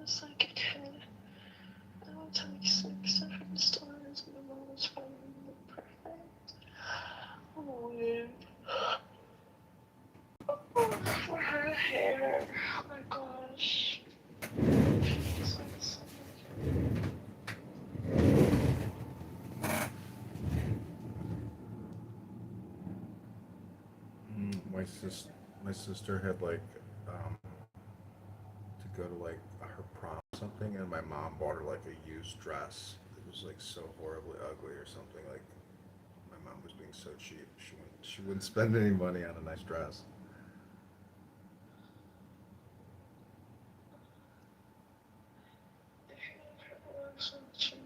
was like a kid. I would tell like 6 different stories, and my mom was finding them perfect. Oh, weird. For her hair, oh my gosh. She's like so much. My sister had like to go to like her prom or something, and my mom bought her like a used dress. It was like so horribly ugly or something. Like my mom was being so cheap. She wouldn't spend any money on a nice dress. If you ever want some cheap,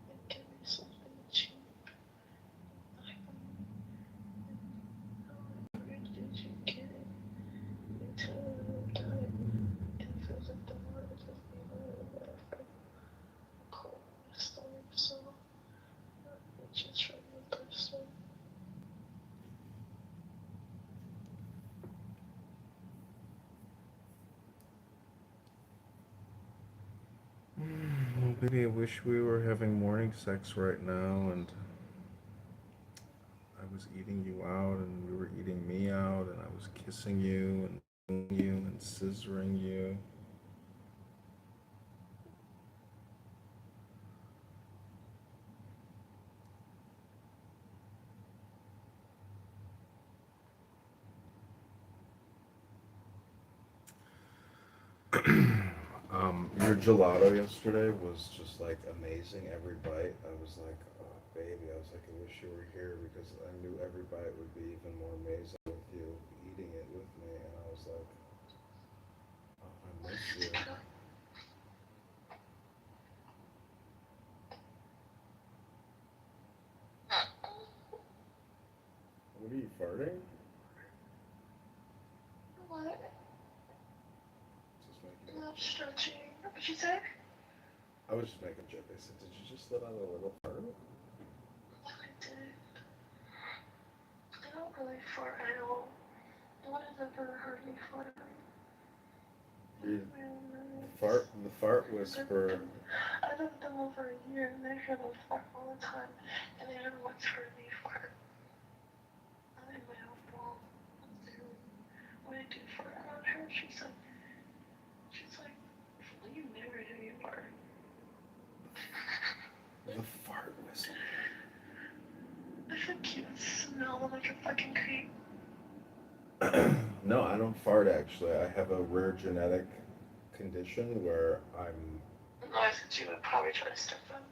then give me something cheap. Like, where did you get it? You tell me you got it. It feels like the word is just being a little bit of a cold stomach, so it's just from the person. Well, baby, I wish we were having morning sex right now, and I was eating you out, and you were eating me out, and I was kissing you and pulling you and scissoring you. Your gelato yesterday was just like amazing. Every bite, I was like, oh, baby, I was like, I wish you were here because I knew every bite would be even more amazing with you eating it with me. And I was like, oh, I miss you. What are you farting? What? Just making Not a joke. stretching. What'd you say? I was just making a joke. I said, did you just let out a little fart? I did. I don't really fart at all. No one has ever heard me fart. You, Really. the fart I've whisperer. been, I've been with them over a year, and they hear me fart all the time, and they never once heard me fart. I'm in my own wall. When I do fart around her, she's like, well, you never hear me fart. The fart whisperer. I think you smell like a fucking creep. No, I don't fart actually. I have a rare genetic condition where I'm. No, I think you would probably try to step them.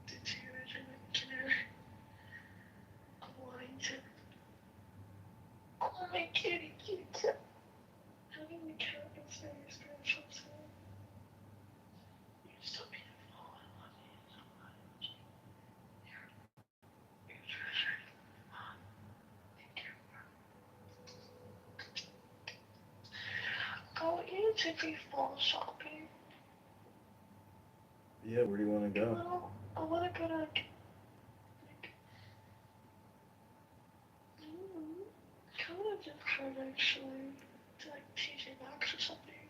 Did you imagine like, wanting to, oh my kitty, kitty. Having the cat is very spiritual too. You're so beautiful. I love you so much. You're treasured. Thank you. Oh, you to be fall shopping. Yeah, where do you want to go? Well, I want to go to like, kind of different actually. To like TJ Maxx or something.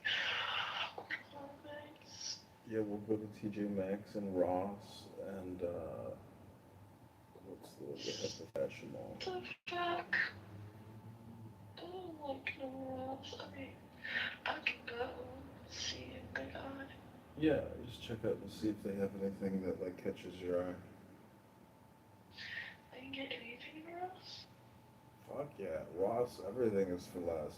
Or Walmex. Yeah, we'll go to TJ Maxx and Ross and what's the one that has the fashion mall? The fuck? I don't like nowhere else. I mean, I can go see if they got it. Yeah, just check out and see if they have anything that like catches your eye. I can get anything for us. Fuck yeah, Ross, everything is for less.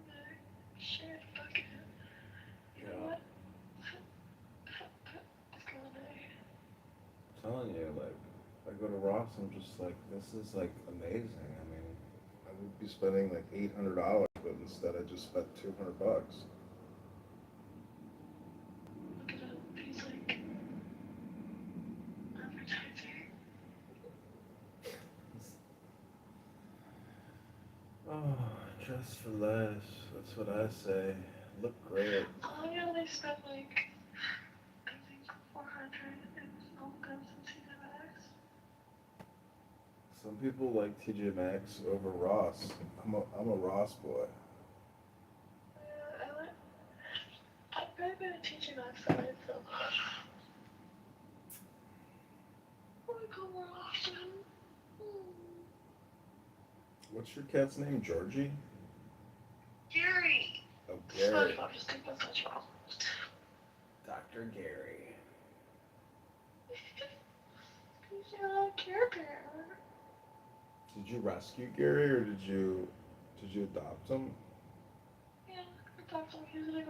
Right? Shit, fuck it. You know Yeah, what? Let's go today. I'm telling you, like, I go to Ross, I'm just like, this is like amazing. I mean, I would be spending like $800, but instead I just spent $200. Look it up. He's like advertising. Oh, just for less. That's what I say. Look great. Oh yeah, they spent like I think 400 and all guns and Cinemax. Some people like TJ Maxx over Ross. I'm a Ross boy. Yeah, I've really been teaching that side, so I want to go more often. What's your cat's name? Georgie? Gary! Oh, Gary. SpongeBob, just keep us SpongeBob. Dr. Gary. He's a Care Bear. Did you rescue Gary or did you adopt him? Yeah, I thought so. He was gonna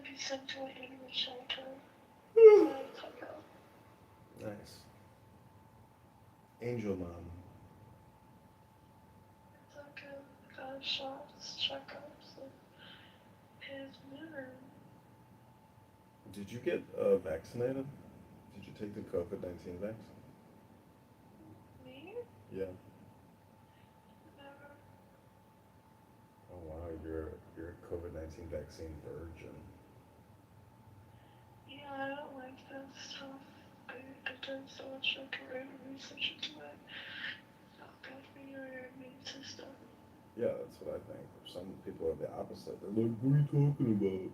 be sent to an animal shelter. So I took him. Nice. Angel Mom. I took him, got shots, checkups, and his liver. Did you get vaccinated? Did you take the COVID-19 vaccine? Me? Yeah. Never. Oh wow, you're a COVID-19 vaccine virgin. Yeah, I don't like that stuff. I did so much like research into it. It's not good for your immune system. Yeah, that's what I think. Some people are the opposite. They're like, "What are you talking about?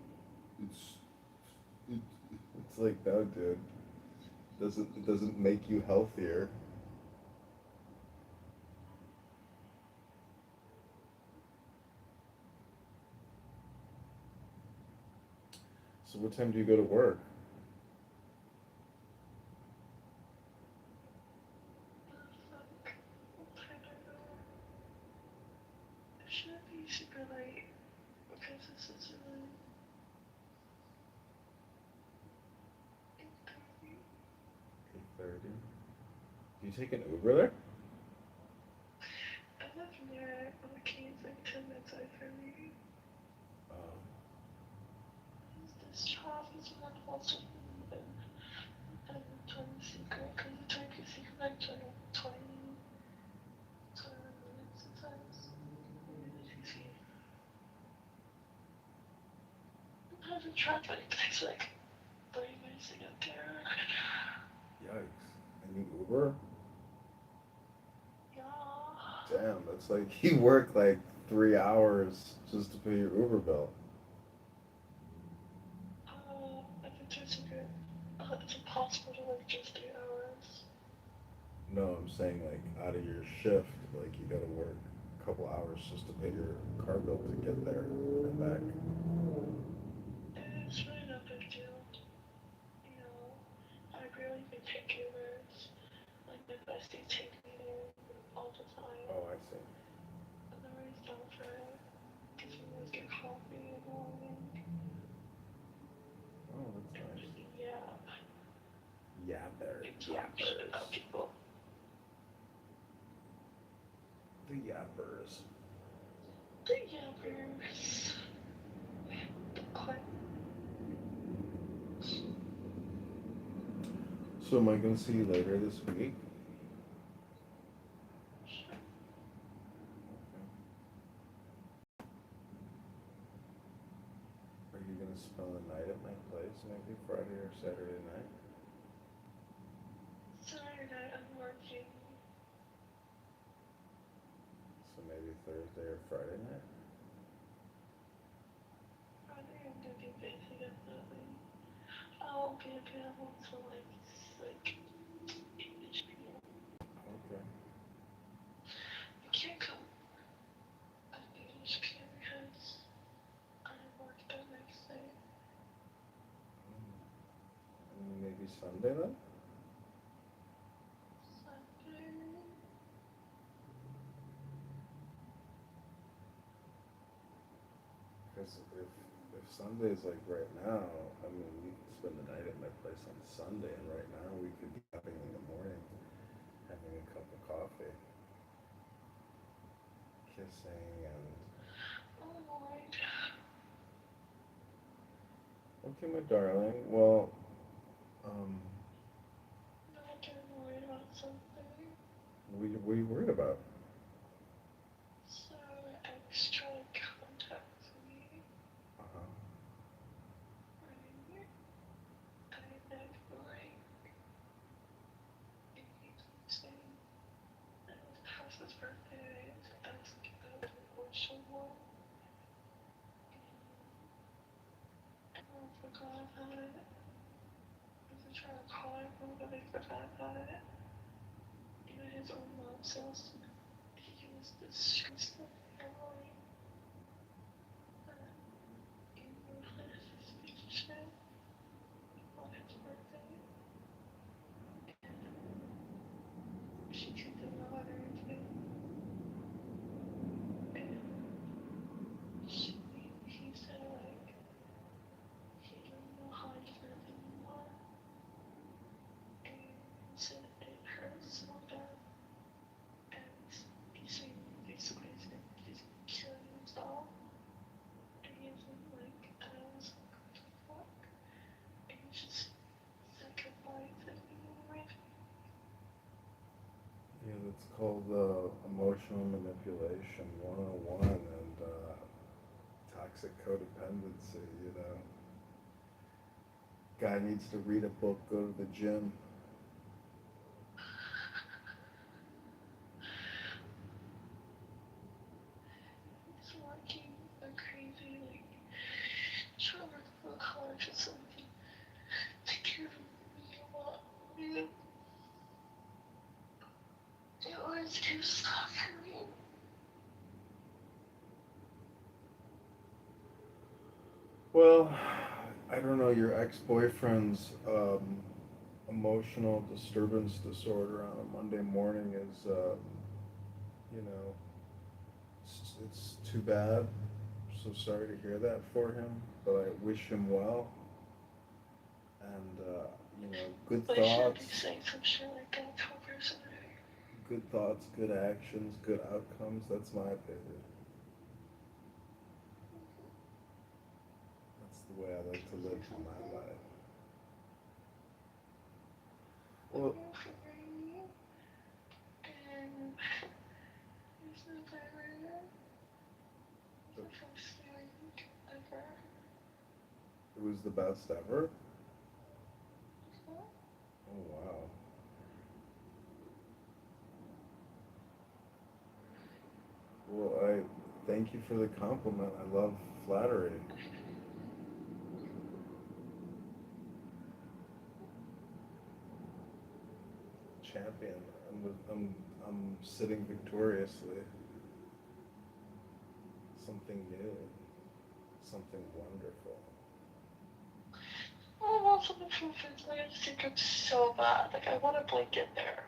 It's it, it's like no, dude. It doesn't make you healthier." So what time do you go to work? Fuck. What time do I go? It shouldn't be super late because this is really 8:30. 8:30. Do you take an Uber there? I live near the Keys, like 10 minutes away from me. Um, This job is wonderful to me, and Victoria's Secret, because Victoria's Secret like 20 minutes sometimes. It's easy. Sometimes in traffic, it takes like 30 minutes to get there. Yikes. And you Uber? Yeah. Damn, that's like you work like 3 hours just to pay your Uber bill. At Victoria's Secret, it's impossible to work just 8 hours. No, I'm saying like out of your shift, like you gotta work a couple hours just to pay your car bill to get there and back. It's really no big deal. You know, I really can take Ubers. Like my besties take me there all the time. Oh, I see. And they're always down for it. Because we always get coffee in the morning. Oh, that's And nice. we yap. Yapper, We talk shit about yappers. people. The yappers. The yappers. The quit. So am I gonna see you later this week? Sure. Are you gonna spend the night at my place, maybe Friday or Saturday night? Saturday night I'm working. So maybe Thursday or Friday night? Friday I'm gonna be busy definitely. I won't be available until like 8ish p.m. Okay. I can't come at 8ish p.m. because I work the next day. Maybe Sunday then? Sunday. Because if Sunday's like right now, I mean, we could spend the night at my place on Sunday, and right now we could be having in the morning, having a cup of coffee, kissing, and Oh Lord. okay, my darling. Well, um, Not getting worried about something. what are you worried about? So ex tried to contact me. Uh huh. Right? And like, and he keeps saying, I trying to call him, but I forgot about it. Even his own mom says he was disgusting family. He moved his speech on his birthday, and she took him out and everything. And he said, like, he didn't know how he felt anymore. And he said it hurts so bad. And he said basically he's killing himself. And he's like, I was like, what the fuck? And he's just sick of life and everything. Yeah, that's called emotional manipulation 101 and toxic codependency, you know. Guy needs to read a book, go to the gym. He's working like crazy, like trying to work hard or something to give me what me. It always keeps talking to me. Well, I don't know, your ex-boyfriend's emotional disturbance disorder on a Monday morning is, you know, it's too bad. So sorry to hear that for him, but I wish him well. And, you know, good But I shouldn't be thoughts, saying some shit like that to a person. good thoughts, good actions, good outcomes. That's my opinion. That's the way I like to live my life. Well, You forgave me, and there's no better. it The first feeling ever. was the best ever. So, Oh, wow. Well, I thank you for the compliment. I love flattery. Champion. I'm sitting victoriously. Something new. Something wonderful. well, also the truth is, like, I just think I'm so bad. Like, I want to blink in there.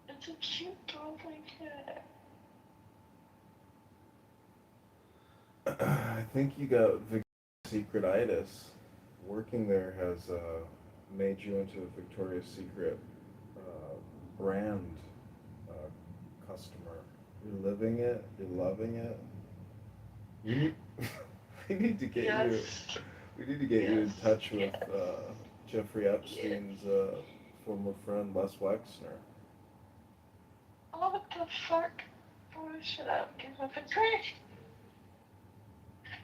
It's a cute dog blanket. I think you got Victoria's Secretitis. Working there has made you into a Victoria's Secret brand customer. You're living it. You're loving it. We need, we need to get Yes. you. We need to get you Yes. in touch with Yes. Jeffrey Yes. Epstein's former friend Les Wexner. Oh, what the fuck? Why should I give up a drink?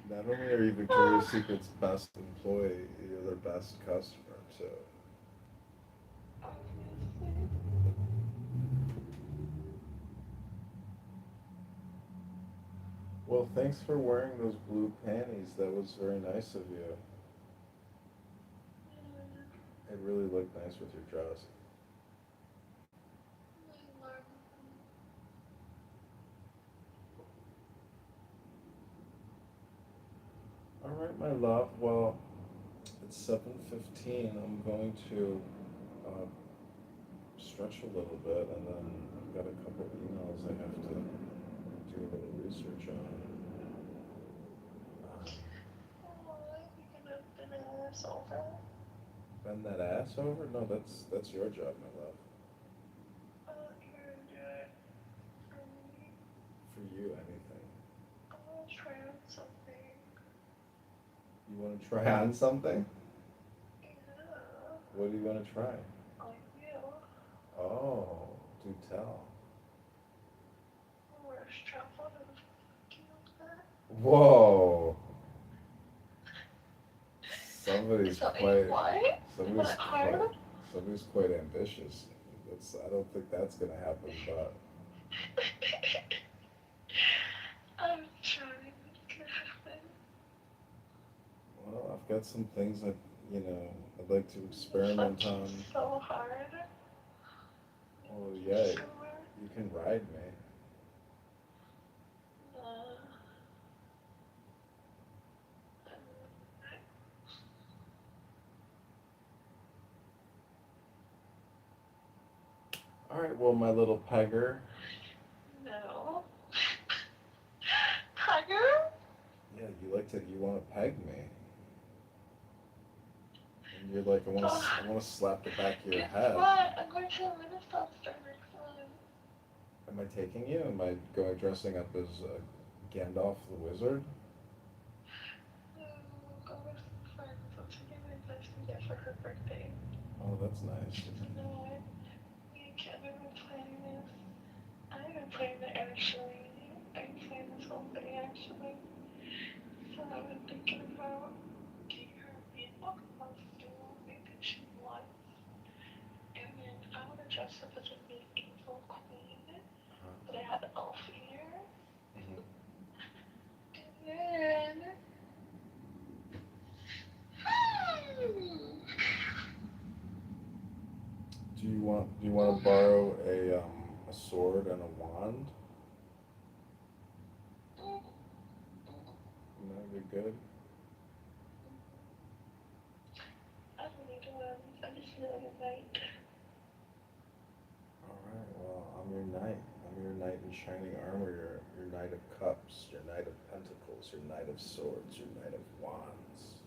Not only are you Victoria's Secret's best employee, you're their best customer too. Obviously. Well, thanks for wearing those blue panties. That was very nice of you. It really looked nice with your dress. All right, my love. Well, it's 7:15. I'm going to uh, stretch a little bit, and then I've got a couple of emails I have to do a little research on. You can open this over. Bend that ass over? No, that's your job, my love. You're gonna do it for me. For you, anything. I want to try on something. You want to try on something? Yeah. What do you want to try? On you. Oh, do tell. I want to strap on and fucking on that. Whoa. Is that what? Somebody's What quite, hard? somebody's quite ambitious. I don't think that's gonna happen, but I'm trying to make it happen. well, I've got some things that you know, I'd like to It's like experiment on. so hard. Oh yeah, Kitover. you can ride me. Uh, All right, well, my little pegger. no. Tiger? Yeah, you want to peg me, and you're like, Oh, I want to slap the back of your guess head. what? I'm going to a Renaissance fair next month. Am I taking you? Am I going dressing up as Gandalf the Wizard? No, go with some friends. I'm taking my best gift for her birthday. Oh, that's nice. She doesn't know it. Me and Kim have been planning this. I've been planning it actually. I've been planning this whole thing actually. So I've been thinking about getting her a makeup costume. Maybe she wants. And then I want to dress up as a medieval queen. But I have elf ears. Mhm. And then. Do you want to borrow a sword and a wand? No, you're good. I don't need one. I just feel like a knight. All right. Well, I'm your knight. I'm your knight in shining armor. Your knight of cups. Your knight of pentacles. Your knight of swords. Your knight of wands.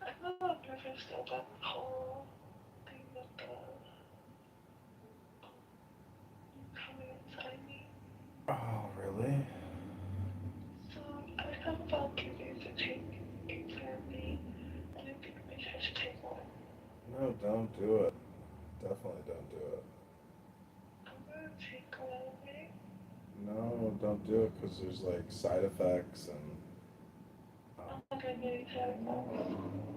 I'm a little nervous about that whole thing with the you coming inside me. Oh, really? So I have about 2 days to take a plan B, and I think maybe I should take one. No, don't do it. Definitely don't do it. I'm gonna take one, okay? No, don't do it because there's like side effects and. I'm not gonna get any side effects.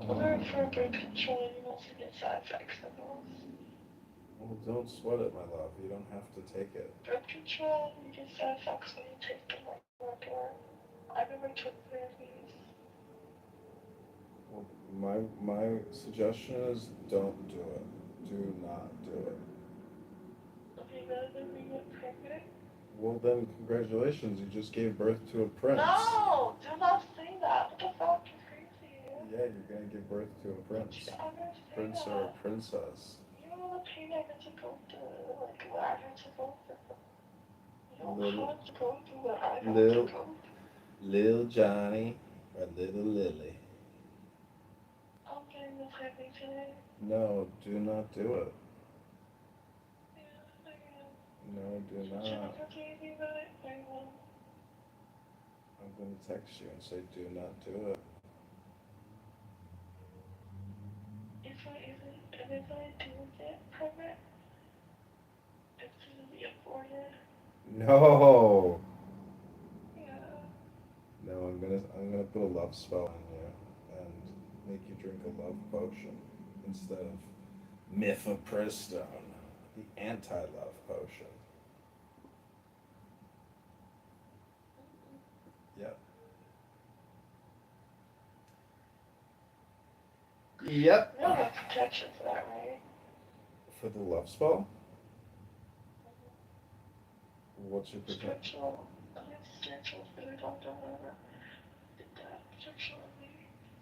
Although for birth control, you also get side effects and those. Well, don't sweat it, my love. You don't have to take it. Birth control, you get side effects when you take them like regular. I never took therapies. Well, my suggestion is don't do it. Do not do it. Okay, rather than me get pregnant. Well, then, congratulations. You just gave birth to a prince. No! Do not say that. What the fuck? You're crazy. Yeah, you're gonna give birth to a prince. I'm gonna say Prince or a that. princess. You know the pain I had to go through, like what I had to go through. You know Little, how to go through what I had to little, go through. little Johnny or little Lily. I'm getting this heavy today. No, do not do it. Yeah, I am. No, do Should I not. go to any night? I will. I'm gonna text you and say do not do it. If I do get pregnant, it's gonna be aborted. No. Yeah. No, I'm gonna put a love spell on you and make you drink a love potion instead of mifepristone, the anti-love potion. Yep. Yep. You don't have protection for that, right? For the love spell, what's your protection? Spiritual. I have spiritual for the doctor, whatever. Did that protection on me.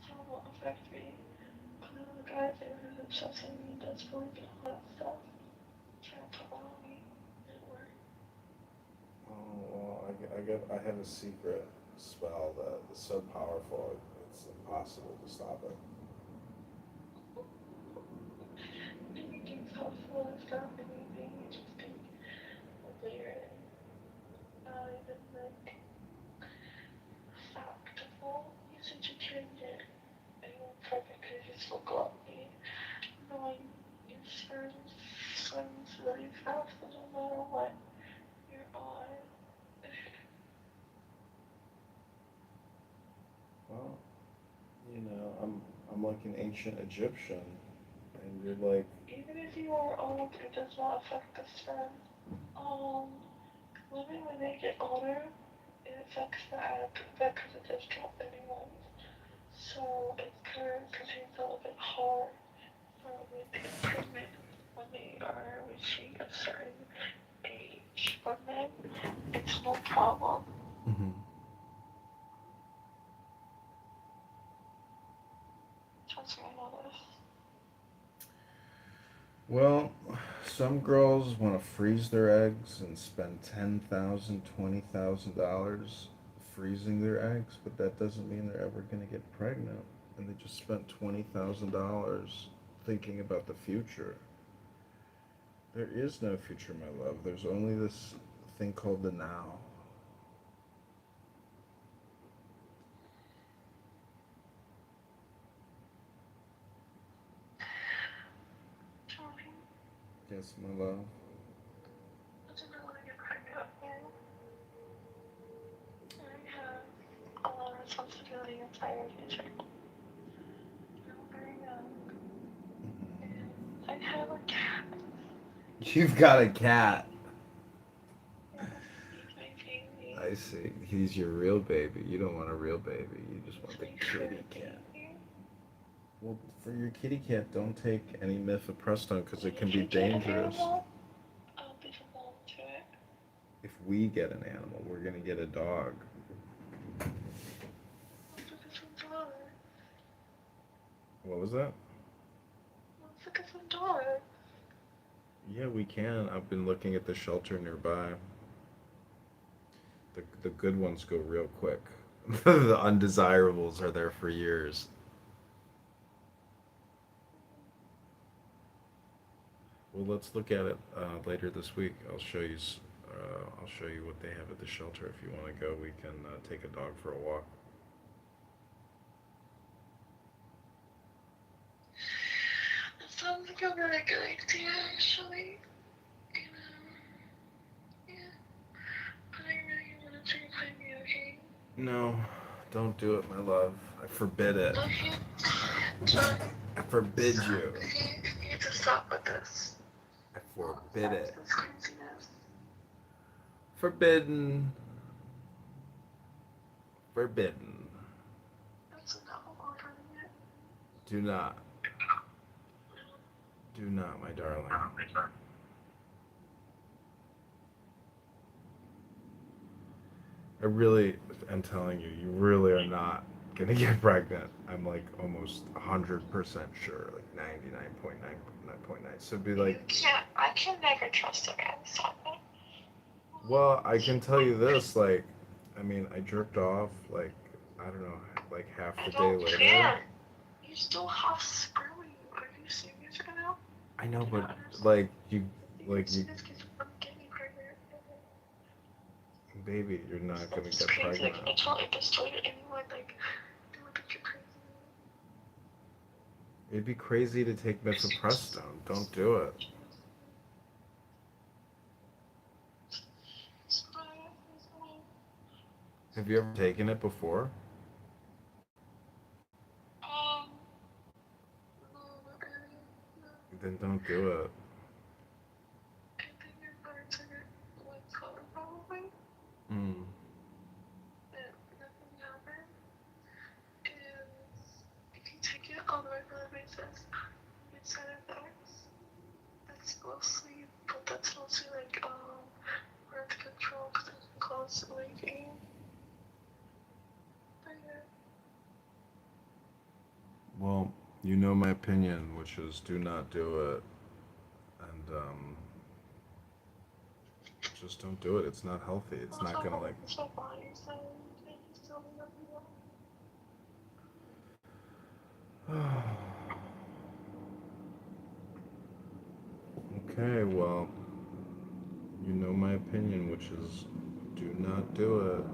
So it won't affect me. Because the guy there who's obsessed with me does believe in all that stuff. Trying to put on me. Didn't work. Oh, well, I have a secret spell that is so powerful it's impossible to stop it. Anything's helpful and stuff, anything, you just think weird. Not even like factful. You said you turned it. And you were perfect because you so gluttony. Knowing your swims really fast no matter what you're on. Well, I'm like an ancient Egyptian, and you're like, Even if you are old, it does not affect the sperm. Um, Women when they get older, it affects that because it does drop anyone. So it kind of contains a little bit hard for women to get pregnant when they are reaching a certain age. For men, it's no problem. Hmm. Trust me, I know this. Well, some girls want to freeze their eggs and spend $10,000, $20,000 freezing their eggs, but that doesn't mean they're ever going to get pregnant. And they just spent $20,000 thinking about the future. There is no future, my love. There's only this thing called the now. Johnny, Yes, my love. I didn't want to get pregnant. I have a lot of responsibility inside your future. I'm very young, and I have a cat. You've got a cat. Yes, he's my baby. I see. He's your real baby. You don't want a real baby. You just He's want the my fur kitty cat. baby. Well, for your kitty cat, don't take any mifepristone because it And can if be you get an dangerous. animal, I'll be the mom to it. If we get an animal, we're gonna get a dog. Let's look at some dogs. What was that? Let's look at some dogs. Yeah, we can. I've been looking at the shelter nearby. The good ones go real quick. The undesirables are there for years. Well, let's look at it later this week. I'll show you what they have at the shelter. If you want to go, we can take a dog for a walk. That sounds like a really good idea, actually. You know, yeah. But I really want to take time you, okay? No, don't do it, my love. I forbid it. Okay. John, I forbid stop. you. Okay? You need to stop with this. I forbid Stop it. this craziness. Forbidden. Forbidden. That's enough. I'm ordering it. Do not. Do not, my darling. I really am telling you, you really are not gonna get pregnant. I'm like almost 100% sure, like 99.9.9. So be You like, can't. I can never trust a man. Stop it. well, I can tell you this, like, I mean, I jerked off, like, I don't know, like half I the day don't later. care. You still have sperm. Are you serious right now? I know, Do not but understand. like You you, serious kids from getting pregnant. baby, you're not gonna It's get crazy. Like, pregnant. I can't like destroy anyone. Like, they would think you're crazy. It'd be crazy to take mifepristone. Don't do it. It's fine. It's fine. Have you ever taken it before? Um, no, not really. No. Then don't do it. I think I'm going to get one color probably. Mm. But nothing happened. And if you take it on a regular basis, you get side effects. That's mostly like, birth control because it can cause weight gain. But yeah. Well, you know my opinion, which is do not do it, and just don't do it. It's not healthy. It's not gonna like. It's my body, so I can still be up here. Okay, well, you know my opinion, which is do not do it.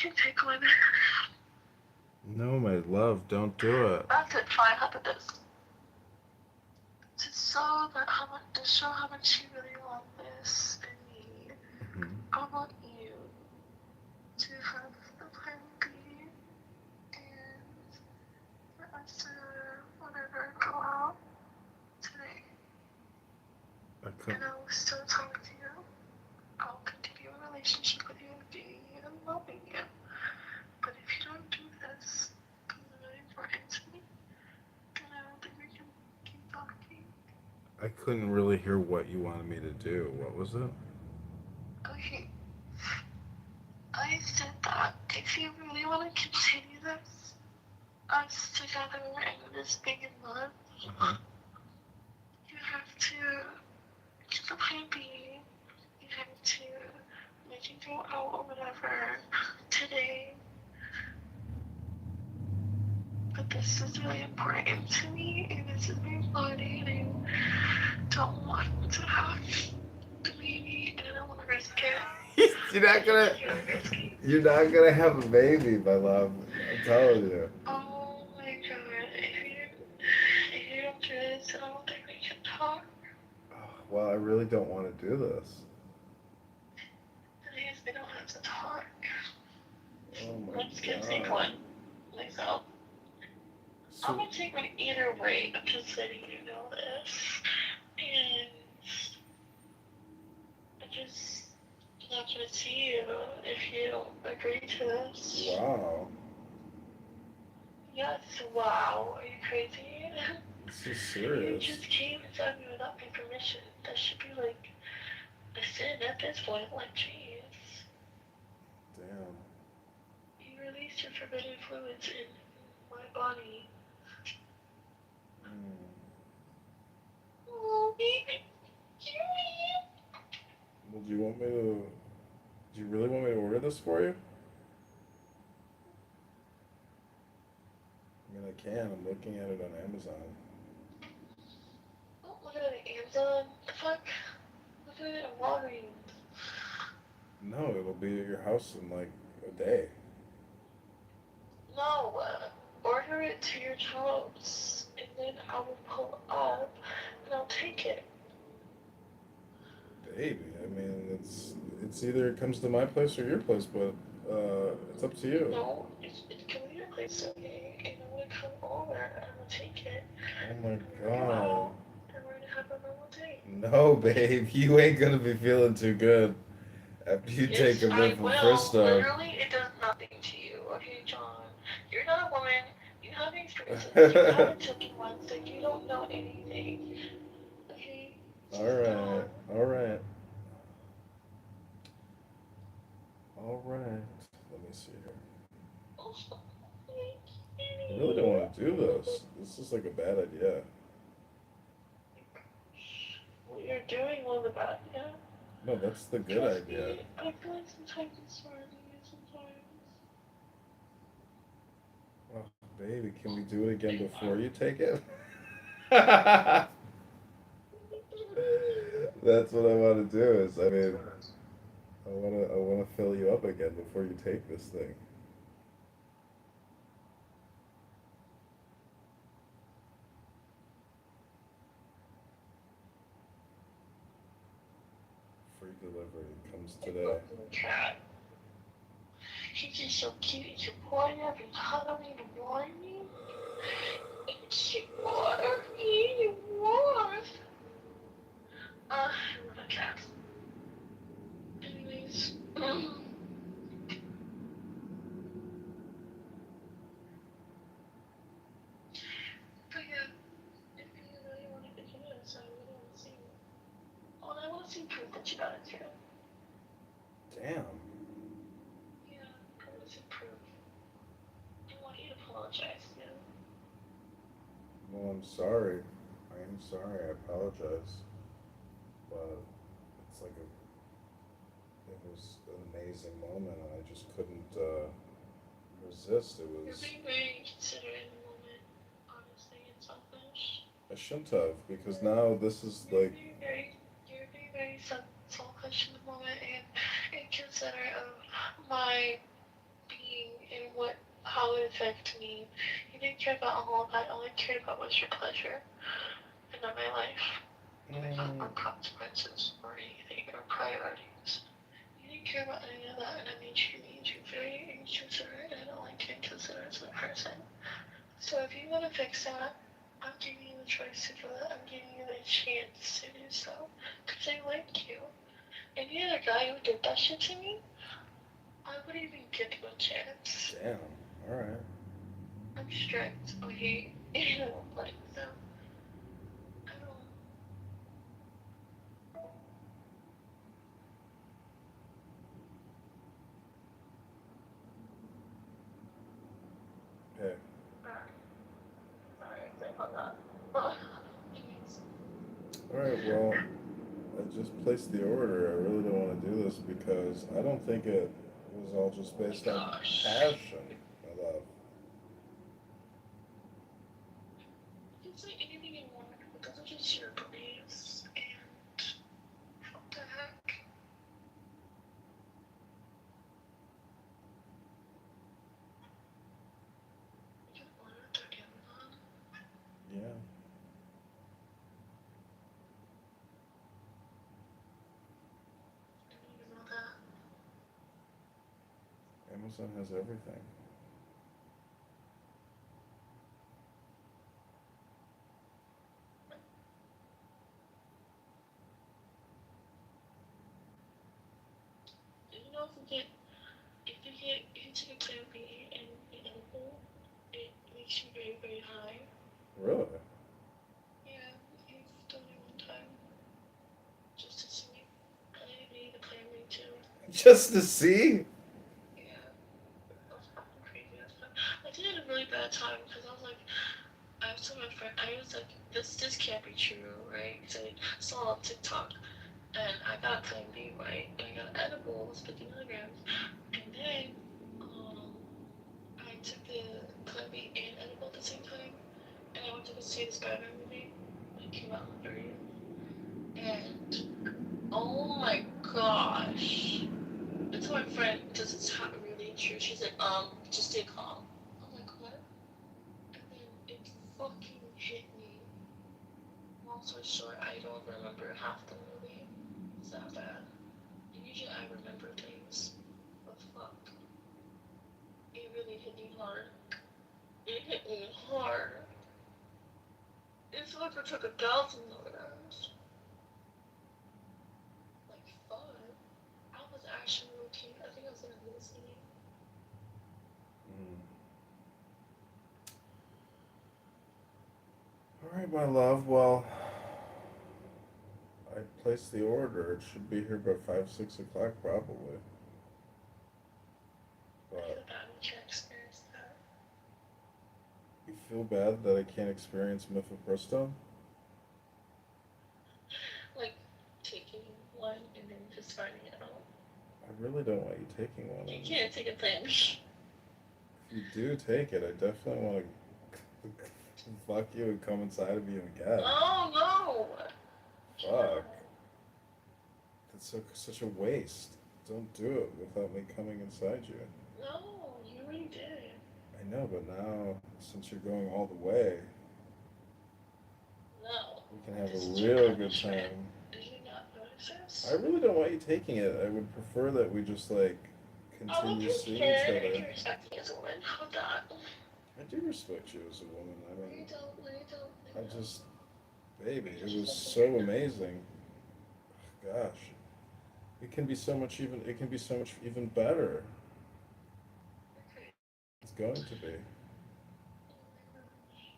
can take one. No, my love, don't do it. That's it, fine, how about this? To show how much you really want this and me, Hmm. I want you to have the plan B and for us to whenever go out today. I And couldn't. I will still talk to you. I'll continue a relationship with you, dating you and loving you. But if you don't do this, because it's really important to me, then I don't think we can keep talking. I couldn't really hear what you wanted me to do. What was it? Okay, I said that if you really want to continue this, us together in this big and love, Uh-huh. you have to get the plan B. You have to make it go out or whatever today. But this is really important to me, and this is my body, and I don't want to have the baby, and I don't want to risk it. You're not It's gonna. really risky. You're not gonna have a baby, my love. I'm telling you. Oh my god, if you don't do this, I don't think we can talk. Oh, well, I really don't want to do this. The thing is, we don't have to talk. Oh my I'm just gonna take god. one myself. I'm So, gonna take one either way. I'm just letting you know this. And I just not gonna see you if you don't agree to this. wow. Yes, wow. Are you crazy? This is You serious. just came inside me without my permission. That should be like a sin at this point. Like, jeez. Damn. You released your forbidden fluids in my body. Mm. Oh, baby. Cutie. Well, do you want me to? Do you really want me to order this for you? I mean, I can. I'm looking at it on Amazon. Oh, look at it, Amazon. The fuck? Look at it at Walgreens. No, it'll be at your house in like a day. No, order it to your house, and then I will pull up, and I'll take it. Baby, I mean, it's either it comes to my place or your place, but it's up to you. No, it's coming to your place, okay? And I'm gonna come over, and I'm gonna take it, Oh my and we're gonna go god. out, and we're gonna have a normal day. No, babe, you ain't gonna be feeling too good after you take Yes, a bit I from will. Fristo. Literally, it does nothing to you, okay, John? You're not a woman. You have experiences. You haven't taken one, so you don't know anything. Okay? All Just right, know. all right, all right. Let me see here. Oh, I really don't want to do this. This is like a bad idea. what you're doing was about, yeah? No, that's the good Trust idea. me, I feel like sometimes it's smarter than you sometimes. Oh, baby, can we do it again before you take it? That's what I want to do. Is I mean, I wanna fill you up again before you take this thing. Free delivery comes That today. fucking cat. He's just so cute. He's pouring up and cuddling and whining. It's water. Eating water. I love a cat. Anyways. But yeah, if you really want to continue this, I really want to see. Oh, and I want to see proof that you got it too. Damn. Yeah, I want to see proof. I want you to apologize too. Well, I'm sorry. I am sorry. I apologize. But it's like it was an amazing moment, and I just couldn't resist. It You're was. being very considerate in the moment, honestly, and selfish. I shouldn't have because now this is You're like being very, you're being very selfish in the moment and considerate of my how it affected me. You didn't care about all of that. All I cared about was your pleasure and not my life, or Mm, consequences, or anything, or priorities. You didn't care about any of that, and it made you very inconsiderate, and I don't like to be inconsiderate as a person. So if you want to fix that, I'm giving you the choice to do that. I'm giving you the chance to do so. Because I like you. Any other guy who did that shit to me, I wouldn't even give you a chance. damn. All right. I'm strict, okay? Like, so, I don't. Hey. Sorry, I hung up. All right. Well, I just placed the order. I really don't want to do this because I don't think it was all just Oh my based on gosh. passion, my love. You can say anything you want, but those are just your beliefs, and what the heck? You can order it through Amazon. Yeah. I didn't even know that. Amazon has everything. You know, if you take a plan B and the edible, it makes you very, very high. Really? Yeah, you've done it one time, just to see. I need a plan B too. Just to see? Yeah, that was fucking crazy. I did it at a really bad time because I was like, I was telling my friend, I was like, this can't be true, right? Because I saw it on TikTok, and I got Plan B, right? And I got an edible, it was 50 milligrams, and then um, I took the Plan B and edible at the same time, and I went to go see the Spider-Man movie when it came out on the 30th, and oh my gosh. I told my friend, does this really true? She's like, just stay calm. I'm like, what? And then it fucking hit me. Long story short, I don't remember half the movie. It's that bad. And usually I remember things. But fuck. It really hit me hard. It hit me hard. It's like I took 1,000 milligrams. Like, fuck. I was actually looking. I think I was gonna hallucinate. Mm. All right, my love. Well, I placed the order. It should be here by 5, 6 o'clock probably. I But feel bad when you can't experience that. you feel bad that I can't experience mifepristone? Like, taking one and then just finding it out. I really don't want you taking one. You And can't take a plan. if you do take it, I definitely want to fuck you and come inside of you again. Oh no! No. Fuck. That's such a waste. Don't do it without me coming inside you. No, you already did. I know, but now, since you're going all the way, No. we can have a This is your real good punishment. time. Did you not notice I this? really don't want you taking it. I would prefer that we just, like, Oh, continue thank seeing you. each other. You respect me as a woman. How about that? I do respect you as a woman. I No, mean, you don't. No, you don't. No, I you don't. just, baby, You're it just a was simple so weirdo. amazing. Gosh, it can be so much even. It can be so much even better. You're crazy. It's going to be. Oh my gosh.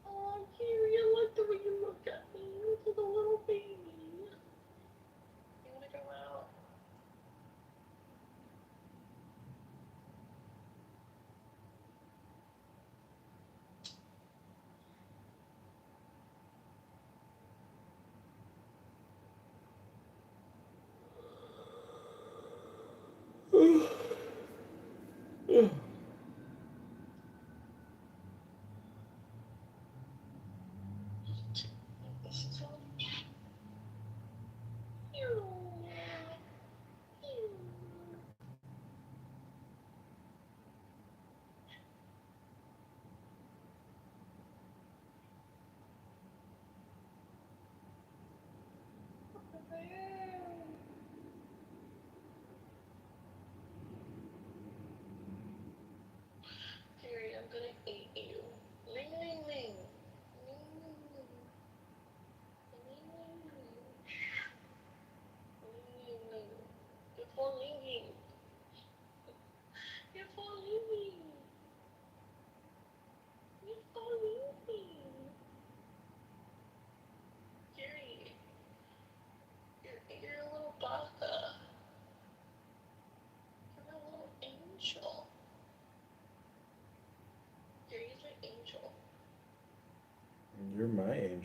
Oh, Gary, I like the way you look at me. You're like a little baby. You wanna go out?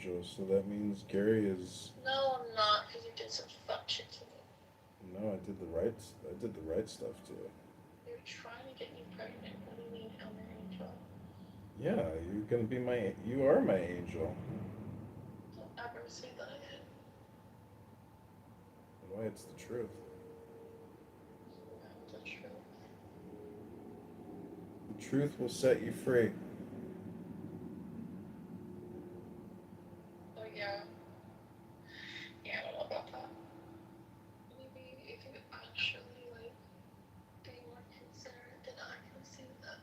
angel, so that means Gary is. No, I'm not, because you did some fuck shit to me. No, I did the right. I did the right stuff to it. You're trying to get me pregnant. What do you mean I'm an angel? Yeah, you're gonna be my. You are my angel. Don't ever say that again. Why? It's the truth. That's the truth. The truth will set you free. Oh, yeah. Yeah, I don't know about that. Maybe if you actually, like, be more considerate, then I can see that.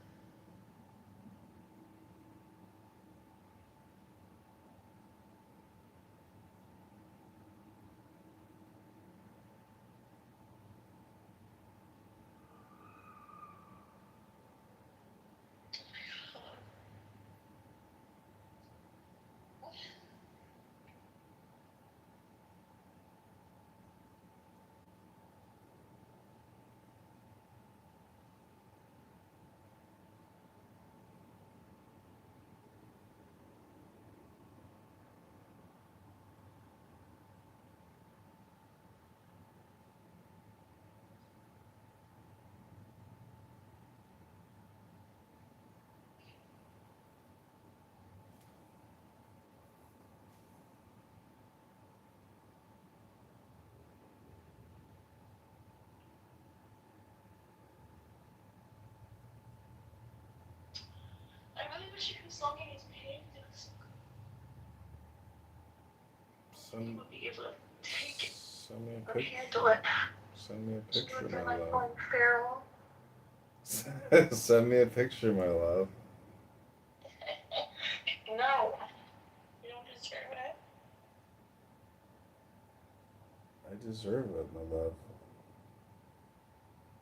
I really wish you could saw me his pages. He Send, would be able to take it send me a or pic. handle it. Send me a She picture, would my been like love. going feral. Send me a picture, my love. No, you don't deserve it. I deserve it, my love.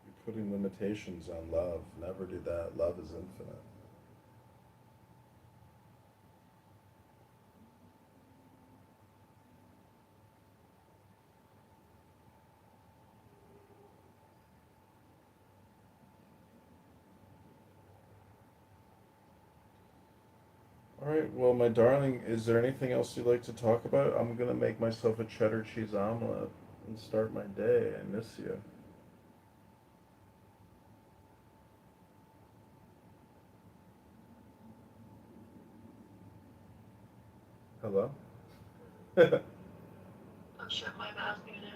You're putting limitations on love. Never do that. Love is infinite. All right, well, my darling, is there anything else you'd like to talk about? I'm gonna make myself a cheddar cheese omelet and start my day. I miss you. Hello? I'm sure my mouth muted.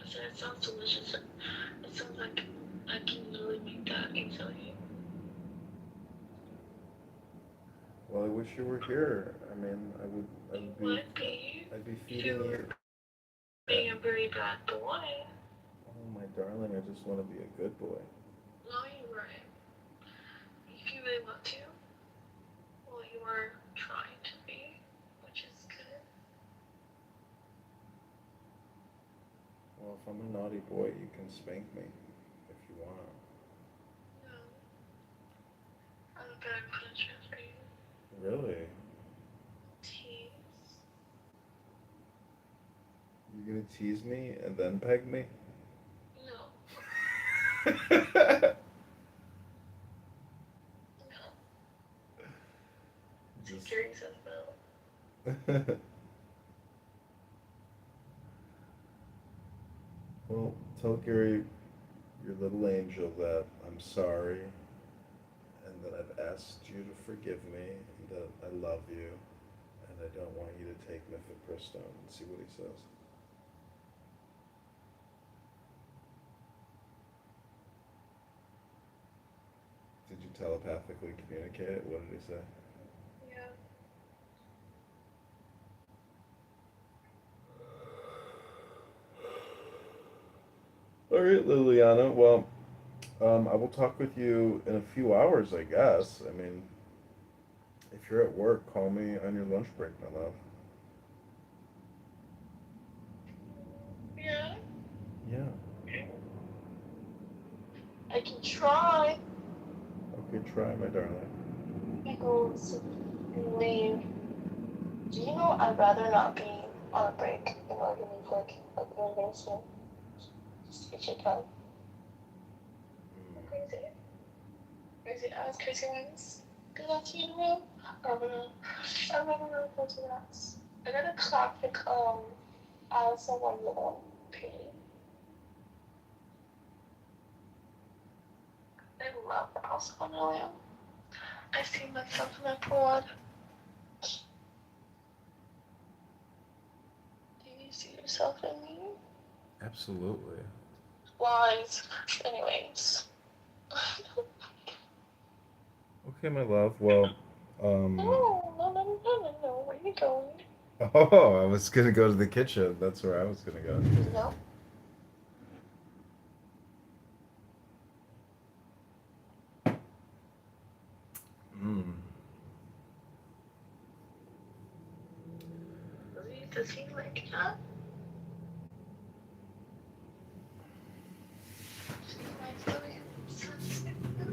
I said it sounds delicious. It sounds like I can literally make that easily. Well, I wish you were here. I mean, I You would be, would be I'd be if you feeding were you. being a very bad boy. Oh, my darling, I just want to be a good boy. No, you weren't. If you really want to, well, you were trying to be, which is good. Well, if I'm a naughty boy, you can spank me if you want. No, I have a better punishment for you. Really? Tease. You're gonna tease me and then peg me? No, no. Just. Gary says no. Well, tell Gary, your little angel, that I'm sorry and that I've asked you to forgive me and that I love you and I don't want you to take mifepristone and see what he says. Did you telepathically communicate it? What did he say? Yeah. All right, Liliana. Well, I will talk with you in a few hours, I guess. I mean, if you're at work, call me on your lunch break, my love. Yeah. Yeah. I can try. Okay, try, my darling. I go and leave. Do you know I'd rather not be on a break in order to leave work like university? Just get shit done. Crazy. Crazy ass, crazy ones. Do that to you in a row? I'm gonna go to that. I got a classic Alice in Wonderland painting. I love Alice in Wonderland. I see myself in that pod. Do you see yourself in me? Absolutely. Lies. Anyways. Okay, my love. Well, um, No. Where are you going? oh, I was gonna go to the kitchen. That's where I was gonna go. No. Mm. Really? Does he like that? She likes the way it sits like that.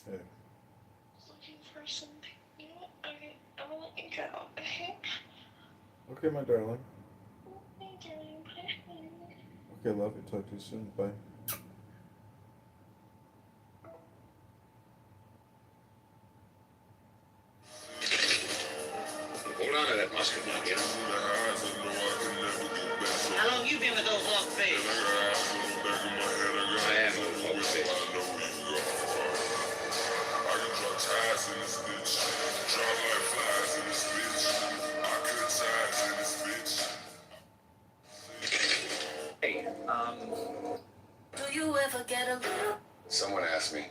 Hey. Just looking for something new. Okay, I'm gonna let you go, okay? Okay, my darling. Okay, darling, bye. Okay, love you. Talk to you soon. Bye. Hold on to that musket now, kid. How long you been with those long face? I am with long face. I can draw ties in this bitch. Drop like flies in this bitch. I cut ties in this bitch. Hey, do you ever get a little? Someone asked me.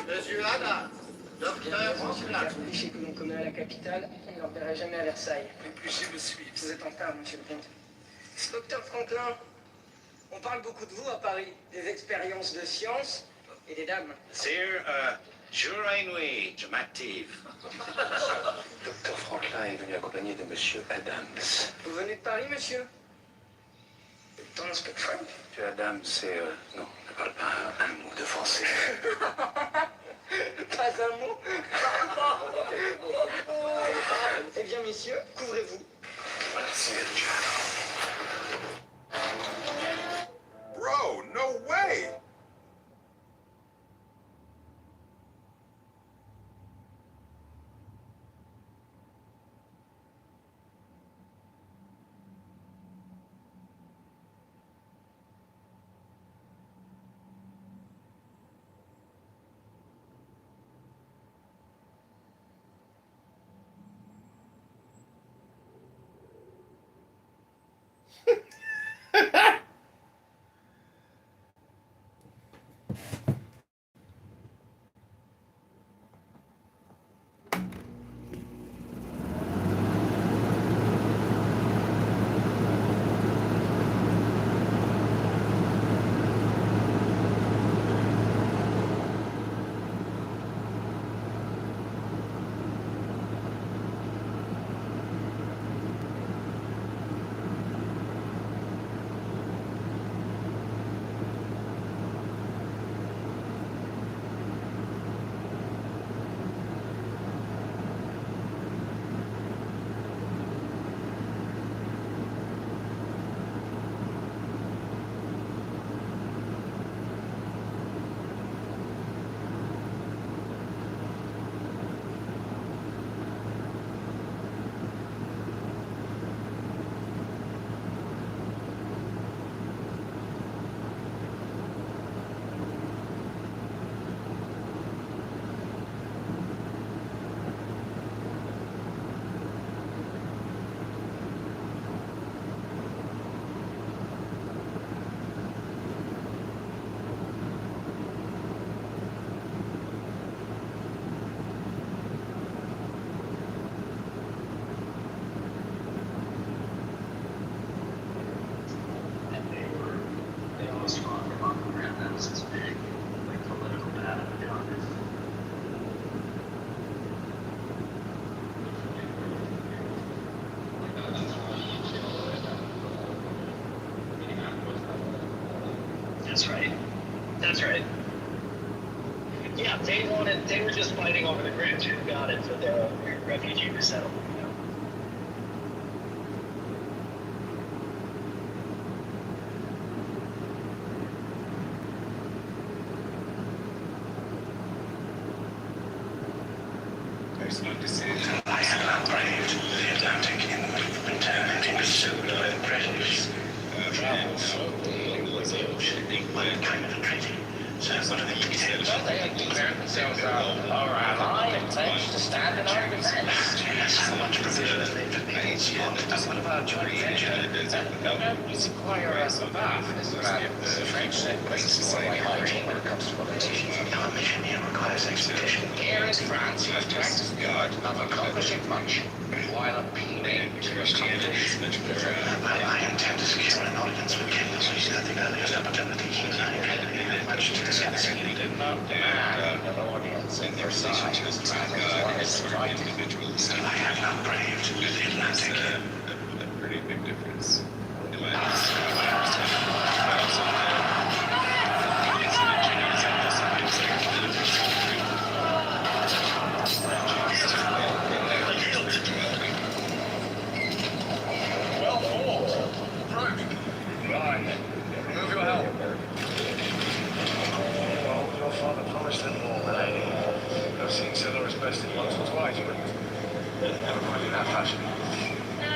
Monsieur Ada, docteur Franklin. Les clichés que l'on commet à la capitale, on ne leur verrait jamais à Versailles. Les clichés me suivent. Vous êtes en retard, monsieur le comte. Docteur Franklin, on parle beaucoup de vous à Paris, des expériences de science et des dames. Sire, oui, je m'active. Docteur Franklin est venu accompagné de monsieur Adams. Vous venez de Paris, monsieur? Don't speak French. Monsieur Adams, c'est... non, ne parle pas un mot de français. Pas un mot. Eh bien, messieurs, couvrez-vous. Merci, Bro, no way! That's right. Yeah, they were just fighting over the Greeks who got it for their own refugee resettlement. I have not braved the Atlantic in the winter and in pursuit of prejudice. Travel slowly was the ocean. What kind of a treaty? So what are the details? Well, they had declared themselves our ally and pledged to stand in our defense. Yes, how much provision is made for people's but what about joint venture? We require a staff. The French said Greece is away hygiene when it comes to politicians. Our mission here requires expedition. Here in France, you have practiced the art of accomplishing much while appealing to your country's well, I intend to secure an audience with King Louis at the earliest opportunity. I much to discuss. He did not demand an audience in their side. Individuals. I have not braved the Atlantic. A pretty big difference.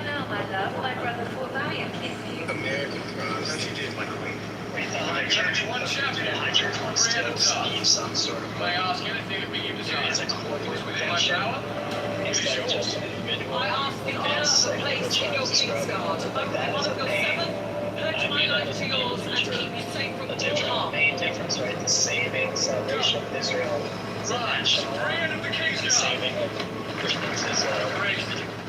No, my love. My brother fought valiantly for you. American cross. As you did, my queen. High church one champion. High church one still sees some sort of. May I ask anything to be It's a quarter within my power? instead of just an individual. I ask the honour of place in your King's Guard. Like that One is a of your pain. seven, pledge my life to yours and keep you safe from all harm. Main difference, right? The saving salvation of Israel. Right, Spirit of the King's The Guard. saving of Christians Israel. Great.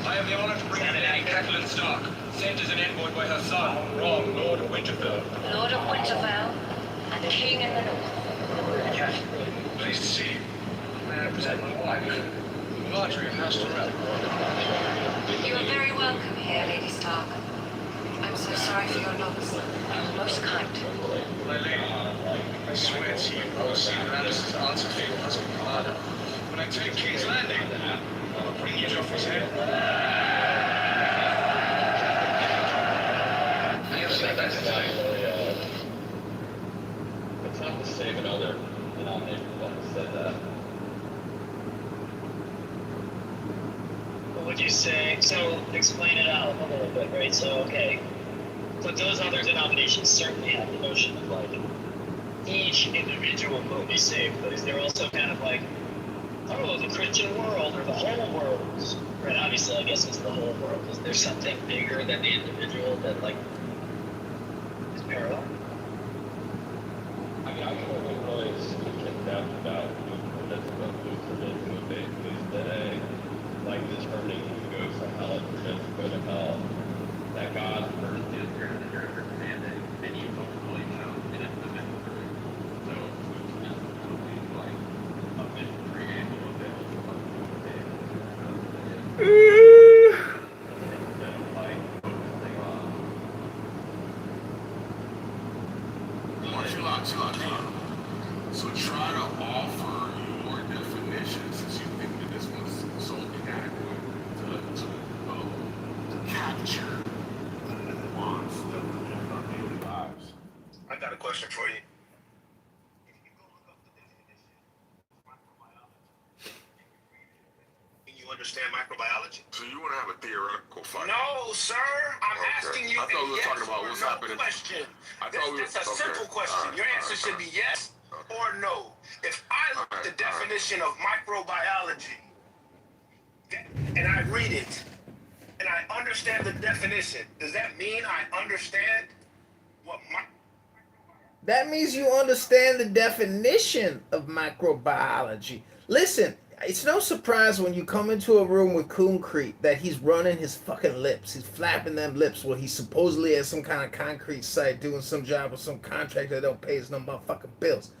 I have the honor to bring in Lady Catelyn Stark, sent as an envoy by her son, Lord of Winterfell. Lord of Winterfell and King in the North. Catherine, pleased to see you. May I present my wife, Marjorie of House Tyrell. You are very welcome here, Lady Stark. I'm so sorry for your loss. Most kind. My lady, I swear to you, I will see the Lannisters answer for your husband, Carter. When I take King's Landing, I'll bring you Joffrey's head. It's not to save another denomination that said that. What would you say? So explain it out a little bit, right? So okay, but those other denominations certainly have the notion of like each individual will be saved, but is there also kind of like, oh, the Christian world or the whole world? Right, obviously I guess it's the whole world. Is there something bigger than the individual that like is parallel? I mean, I can only really speak in depth about Lutheranism of basically today, like determining who goes to hell and who doesn't go to hell. That God first is here and you're understanding, and you ultimately know it is the mystery. So it's totally like a mystery and you look at it instead of like focusing on Chill out. So try to offer your definition, since you think that this one's so inadequate to capture the nuance that we live in our daily lives. I got a question for you. Can you understand microbiology? So you want to have a theoretical fight? No, sir. I'm Okay. asking you I thought we were a yes talking about or what's no happening. question. I thought we were- That's a okay. simple question. All right, Your answer all should right. be yes or no. If I look at the All right. definition of microbiology and I read it and I understand the definition, does that mean I understand what That means you understand the definition of microbiology. Listen, it's no surprise when you come into a room with Concrete that he's running his fucking lips. He's flapping them lips while he's supposedly at some kind of concrete site doing some job with some contractor that don't pay his no motherfucking bills.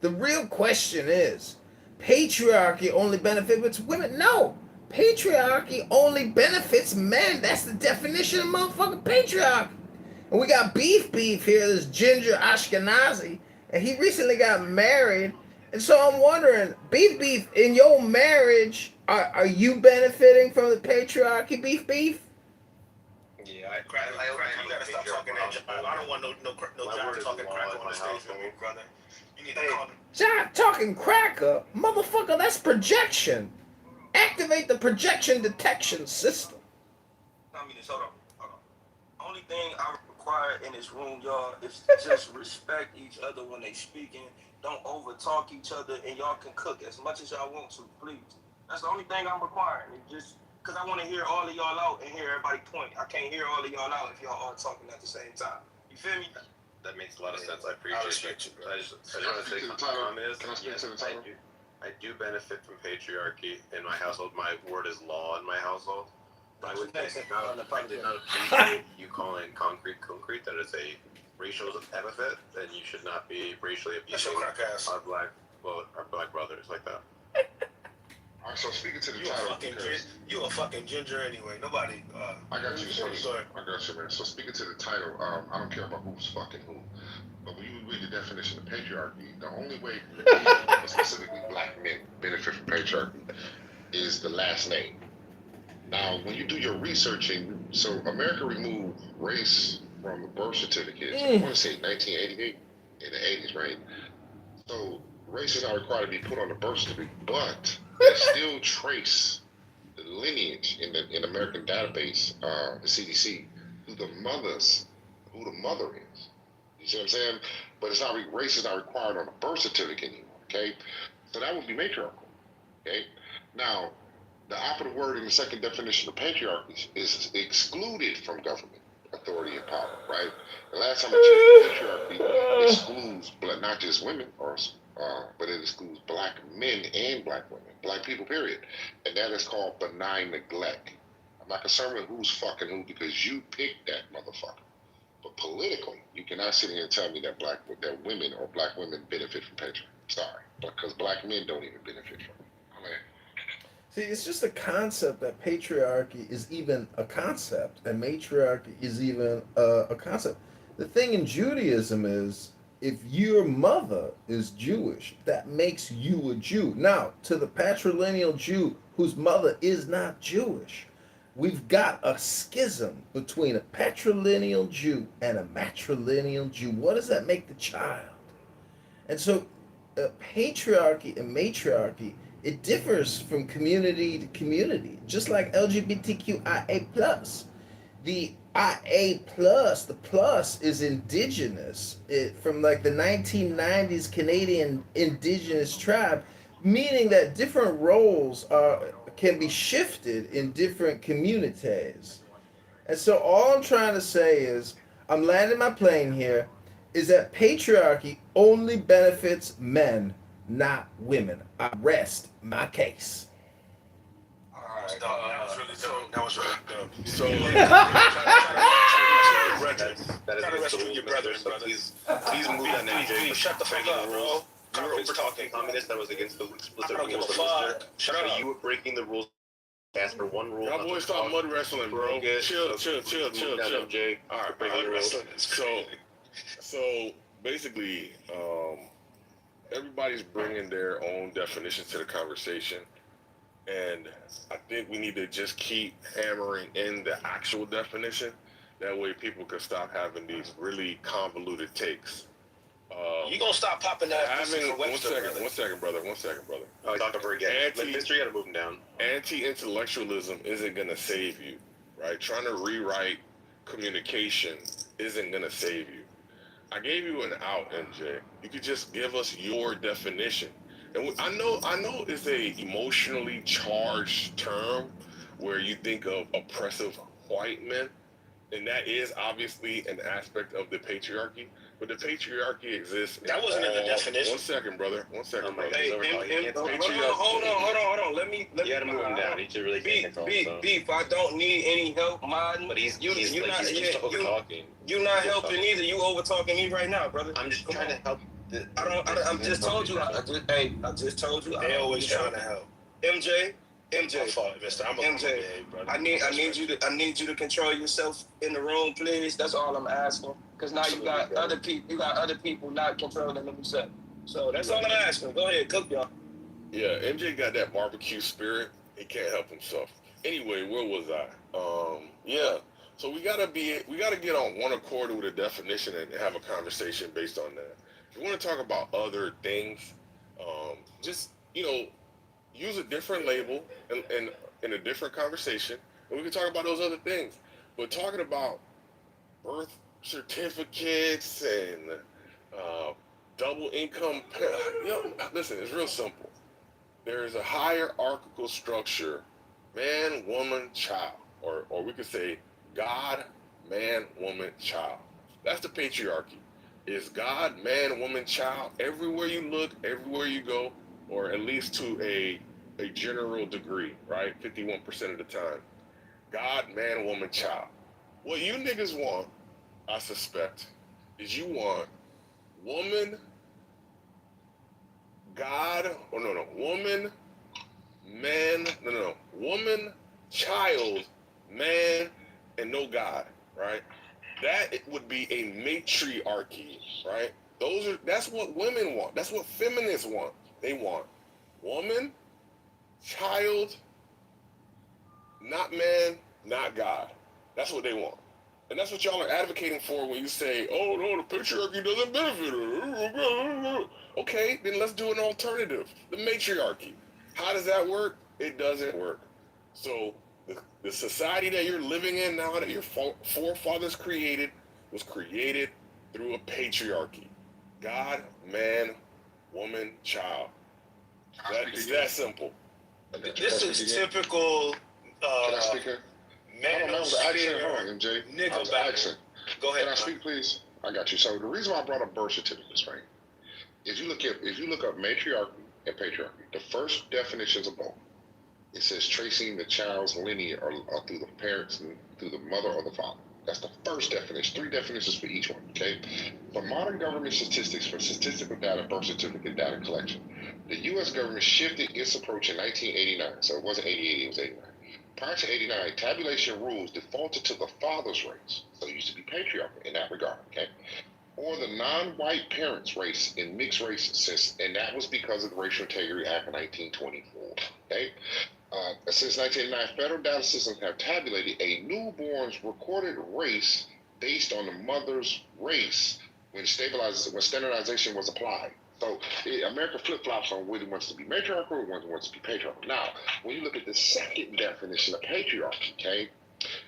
The real question is, patriarchy only benefits women? No. Patriarchy only benefits men. That's the definition of motherfucking patriarchy. And we got beef here, this Ginger Ashkenazi. and he recently got married. And so I'm wondering, beef, in your marriage, are you benefiting from the patriarchy, beef? Yeah, crack. You gotta stop talking that jive. I don't want no jive talking crack on the stage with me, brother. You need to calm. Jive talking cracker, motherfucker. That's projection. Activate the projection detection system. I mean, hold on. Only thing I require in this room, y'all, is just respect each other when they speaking. Don't overtalk each other, and y'all can cook as much as y'all want to, please. That's the only thing I'm requiring. It's just because I want to hear all of y'all out and hear everybody point. I can't hear all of y'all out if y'all all talking at the same time. You feel me? That makes a lot of sense. I appreciate you. I just want to say something on this. Yes, I do benefit from patriarchy in my household. My word is law in my household. I did not appreciate you calling concrete, that is a racial epithet, then you should not be racially abusing our black brothers like that. All right, so speaking to the title, you a fucking ginger anyway. Nobody. I got you. I got you, man. So speaking to the title, I don't care about who's fucking who, but when you read the definition of patriarchy, the only way, specifically black men, benefit from patriarchy is the last name. Now, when you do your researching, so America removed race from the birth certificate. I want to say 1988, in the 80s, right? So race is not required to be put on the birth certificate, but they still trace the lineage in the American database, the CDC, who the mother is. You see what I'm saying? But it's not race is not required on the birth certificate anymore. Okay, so that would be matriarchal. Okay, now the operative word in the second definition of patriarchy is excluded from government authority and power. Right? The last time I checked, patriarchy excludes not just women but it excludes black men and black women, black people, period. And that is called benign neglect. I'm not concerned with who's fucking who because you picked that motherfucker. But politically, you cannot sit here and tell me that women or black women benefit from patriarchy. Sorry, because black men don't even benefit from it. See, it's just a concept that patriarchy is even a concept, and matriarchy is even a concept. The thing in Judaism is, if your mother is Jewish, that makes you a Jew. Now, to the patrilineal Jew whose mother is not Jewish, we've got a schism between a patrilineal Jew and a matrilineal Jew. What does that make the child? And so, patriarchy and matriarchy, it differs from community to community, just like LGBTQIA+. The IA+, the plus is indigenous, from like the 1990s Canadian indigenous tribe, meaning that different roles can be shifted in different communities. And so all I'm trying to say is, I'm landing my plane here, is that patriarchy only benefits men, not women. I rest my case. That was really dumb. So that is rescue your brothers. Please move that name, Jay. Shut the fuck up, bro. You were talking communist that was against the explicit rules of the fuck. Shut up. You were breaking the rules. Ask for one rule. Y'all boys stop mud wrestling, bro. Chill. Jay. All right, so basically, everybody's bringing their own definitions to the conversation. And I think we need to just keep hammering in the actual definition. That way people can stop having these really convoluted takes. You gonna stop popping that? One second, brother. Talk over again. History gotta move them down. Anti-intellectualism isn't gonna save you, right? Trying to rewrite communication isn't gonna save you. I gave you an out, MJ. You could just give us your definition. And I know it's a emotionally charged term where you think of oppressive white men, and that is obviously an aspect of the patriarchy. But the patriarchy exists. That wasn't in the definition. One second, brother. Hey, hold on. Let me. You gotta move him down. He should really can't control. Beef. I don't need any help, man. But he's over talking. You're not helping either. You over talking me right now, brother. I'm just trying to help. I just told you. I just told you. They always trying to help. MJ. My fault, mister. I'm a MJ. I need you to control yourself in the room, please. That's all I'm asking. Because now you got other people not controlling themselves. So that's all I'm asking. Go ahead, cook y'all. Yeah, MJ got that barbecue spirit. He can't help himself. Anyway, where was I? Yeah. So we gotta get on one accord with a definition and have a conversation based on that. If you want to talk about other things, just use a different label and in a different conversation, and we can talk about those other things. But talking about birth certificates and double income, listen, it's real simple. There is a hierarchical structure, man, woman, child, or we could say God, man, woman, child. That's the patriarchy. It's God, man, woman, child, everywhere you look, everywhere you go, or at least to a general degree, right? 51% of the time. God, man, woman, child. What you niggas want, I suspect, is you want woman, God, woman, man, woman, child, man, and no God, right? That would be a matriarchy, right? That's what women want. That's what feminists want. They want woman, child, not man, not God. That's what they want. And that's what y'all are advocating for when you say, oh no, the patriarchy doesn't benefit her. Okay, then let's do an alternative. The matriarchy. How does that work? It doesn't work. So the society that you're living in now, that your forefathers created, was created through a patriarchy. God, man, woman, child. It's that simple. This is typical manosphere nigga battle. Go ahead. Can I speak, please? I got you. So the reason why I brought up birth certificates, right? If you look up matriarchy and patriarchy, the first definitions of both, it says tracing the child's lineage or through the parents and through the mother or the father. That's the first definition. 3 definitions for each one, okay? For modern government statistics, for statistical data, birth certificate data collection, the U.S. government shifted its approach in 1989. So it wasn't 88, it was 89. Prior to 89, tabulation rules defaulted to the father's race. So it used to be patriarchal in that regard, okay? Or the non-white parents' race in mixed race, and that was because of the Racial Integrity Act of 1924, okay? Since 1989, federal data systems have tabulated a newborn's recorded race based on the mother's race when standardization was applied. So America flip-flops on whether it wants to be matriarchal or whether it wants to be patriarchal. Now, when you look at the second definition of patriarchy, okay,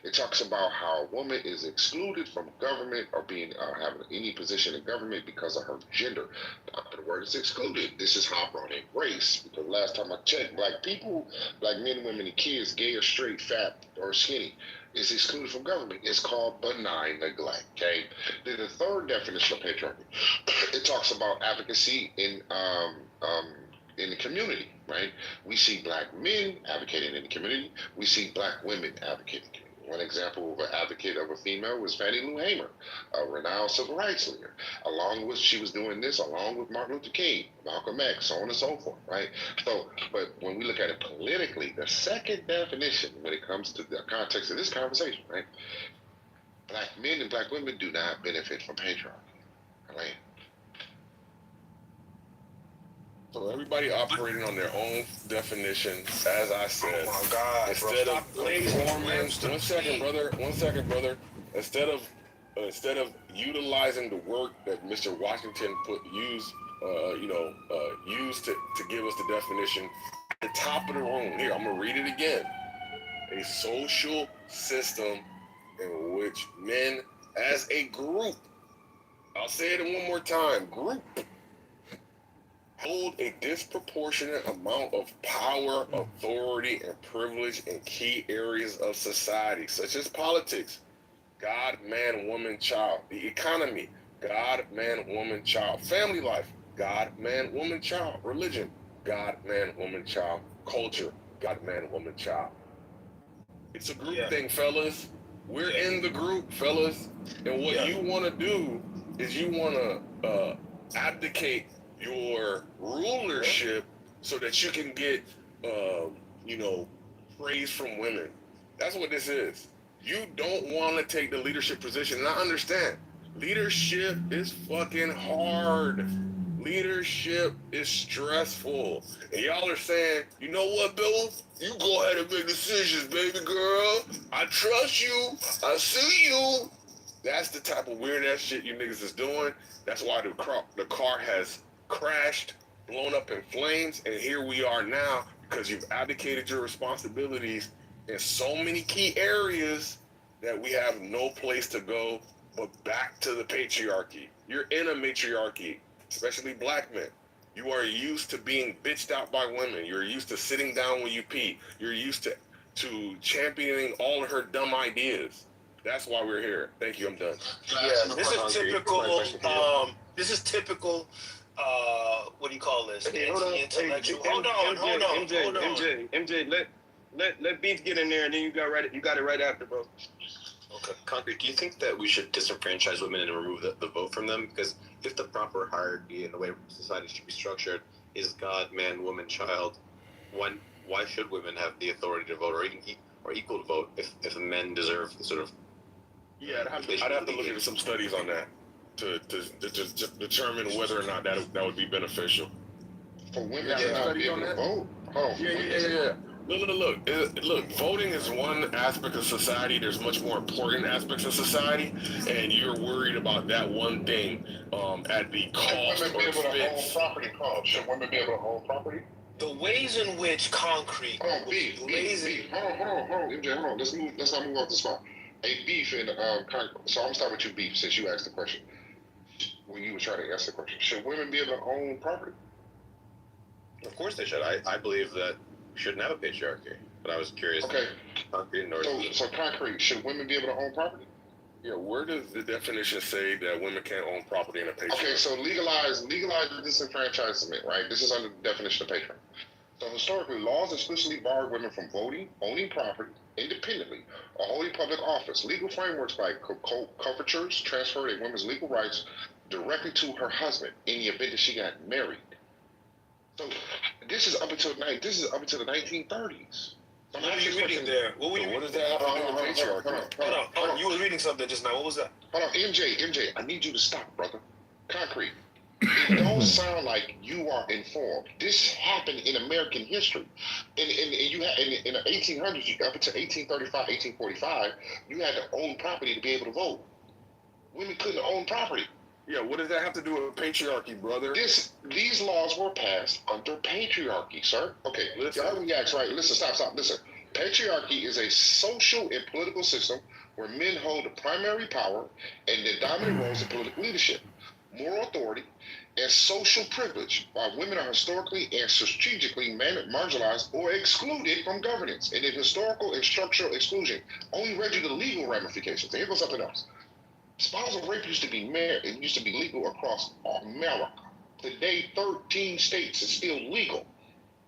it talks about how a woman is excluded from government or being having any position in government because of her gender. The word is excluded. This is how I brought in race, because last time I checked, black people, black men, women, and kids, gay or straight, fat or skinny, is excluded from government. It's called benign neglect. Okay. Then the third definition of patriarchy, it talks about advocacy in the community, right? We see black men advocating in the community. We see black women advocating. One example of an advocate of a female was Fannie Lou Hamer, a renowned civil rights leader. She was doing this along with Martin Luther King, Malcolm X, so on and so forth, right? So, but when we look at it politically, the second definition when it comes to the context of this conversation, right? Black men and black women do not benefit from patriarchy, right? So everybody operating on their own definition, as I said. Oh my God, instead of conforming, one second, brother. Instead of utilizing the work that Mr. Washington used to give us the definition at the top of the room. Here, I'm gonna read it again. A social system in which men, as a group, I'll say it one more time, group, hold a disproportionate amount of power, authority, and privilege in key areas of society, such as politics, God, man, woman, child, the economy, God, man, woman, child, family life, God, man, woman, child, religion, God, man, woman, child, culture, God, man, woman, child. It's a group thing, fellas. We're in the group, fellas. And what you want to do is you want to abdicate your rulership so that you can get, praise from women. That's what this is. You don't want to take the leadership position. And I understand. Leadership is fucking hard. Leadership is stressful. And y'all are saying, you know what, Bill? You go ahead and make decisions, baby girl. I trust you. I see you. That's the type of weird ass shit you niggas is doing. That's why the car has crashed, blown up in flames, and here we are now because you've abdicated your responsibilities in so many key areas that we have no place to go but back to the patriarchy. You're in a matriarchy, especially black men. You are used to being bitched out by women. You're used to sitting down when you pee. You're used to championing all of her dumb ideas. That's why we're here. Thank you. I'm done. Yeah, this is typical. This is typical. What do you call this? Anti-intellectual. Hold on. MJ, let Beef get in there, and then you got it right after, bro. Okay. Concrete, do you think that we should disenfranchise women and remove the vote from them? Because if the proper hierarchy and the way society should be structured is God, man, woman, child, why should women have the authority to vote or equal to vote if men deserve the sort of... Yeah, I'd have to look into some studies on that to determine whether or not that would be beneficial. For women to not be able to vote? Oh, yeah. Look, voting is one aspect of society. There's much more important aspects of society, and you're worried about that one thing at the cost Should women be able to own property? Should women be able to own property? The ways in which concrete... Hold on, Beef. Hold on, MJ, hold on. Let's not move off the spot. Hey, Beef, and so I'm gonna start with you, Beef, since you asked the question. When you were trying to ask the question, should women be able to own property? Of course they should. I believe that we shouldn't have a patriarchy, but I was curious. Okay. Concrete So Concrete, should women be able to own property? Yeah, where does the definition say that women can't own property in a patriarchy? Okay, so legalize the disenfranchisement, right? This is under the definition of patriarchy. So historically, laws explicitly barred women from voting, owning property independently, or holding public office. Legal frameworks by covertures transferred a woman's legal rights directly to her husband in the event that she got married. So this is up until the 1930s. What are you reading there? What does that have to do with patriarchy? Hold on. You were reading something just now. What was that? Hold on, MJ, I need you to stop, brother. Concrete. It don't sound like you are informed. This happened in American history. And you had in the 1800s, up until 1835, 1845, you had to own property to be able to vote. Women couldn't own property. Yeah, what does that have to do with patriarchy, brother? These laws were passed under patriarchy, sir. Okay, y'all reacts right. Listen, stop. Listen. Patriarchy is a social and political system where men hold the primary power and the dominant roles in political leadership, moral authority, and social privilege, while women are historically and strategically marginalized or excluded from governance. And in historical and structural exclusion only read you the legal ramifications. And here goes something else. Spousal rape used to be legal across America. Today, 13 states is still legal.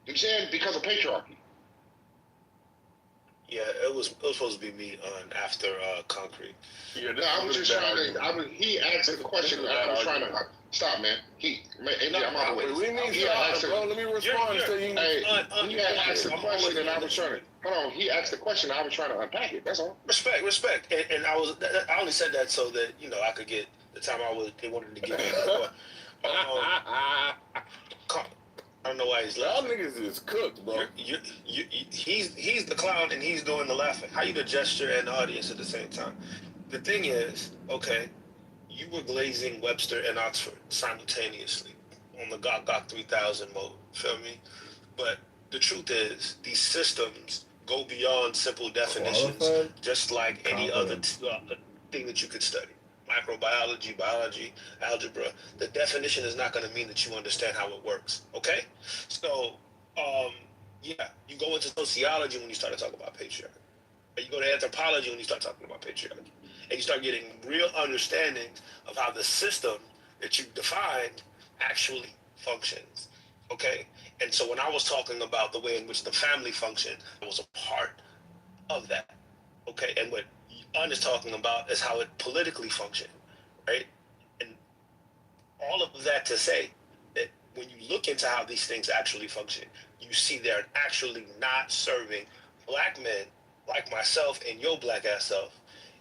You understand? Because of patriarchy. Yeah, it was supposed to be me on after concrete. Yeah, I was just trying to. He asked the question. I was trying to stop, man. I'm out of the way. Bro, let me respond. He asked the question, and I was trying to. Hold on. He asked the question, and I was trying to unpack it. That's all. Respect. And I only said that so that I could get the time they wanted to give me. I don't know why he's laughing. Y'all niggas is cooked, bro. He's the clown and he's doing the laughing. How you the gesture and the audience at the same time? The thing is, okay, you were glazing Webster and Oxford simultaneously on the GOG 3000 mode. Feel me? But the truth is, these systems go beyond simple definitions, just like any other thing that you could study. Microbiology, biology, algebra. The definition is not going to mean that you understand how it works. Okay? So, you go into sociology when you start to talk about patriarchy. You go to anthropology when you start talking about patriarchy. And you start getting real understandings of how the system that you defined actually functions. Okay? And so when I was talking about the way in which the family functioned, I was a part of that. Okay? And what Un is talking about is how it politically functioned, right? And all of that to say that when you look into how these things actually function, you see they're actually not serving black men like myself and your black ass self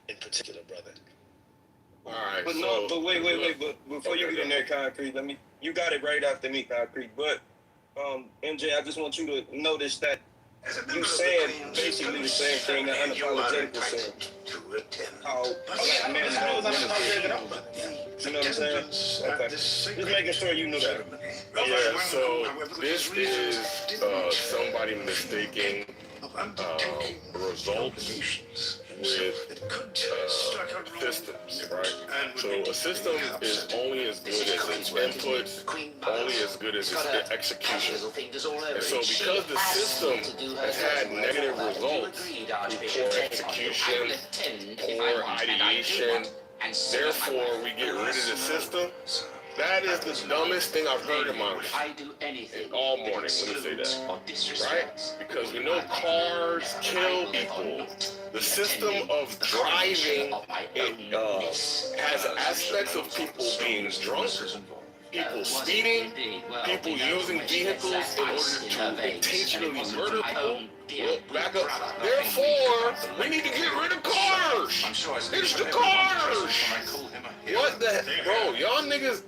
in particular, brother. All right. But so, no, but wait. But before you get in there, Concrete, you got it right after me, Concrete. But MJ, I just want you to notice that you saying basically the same thing that Unapologetic was saying. How black men don't benefit. You know what I'm saying? Okay. Just making sure you know that. Yeah, so this is somebody mistaking results with systems, right? So a system is only as good as its inputs, only as good as its execution. And so because the system has had negative results through poor execution, poor ideation, therefore we get rid of the system. That is the dumbest thing I've heard in my all morning. Let me say that, right? Because we know cars kill people. The system of driving has aspects of people being drunk, people speeding, people using vehicles in order to intentionally murder people. Well, back up. Therefore, we need to get rid of cars. It's the cars. What the heck? Bro, y'all niggas.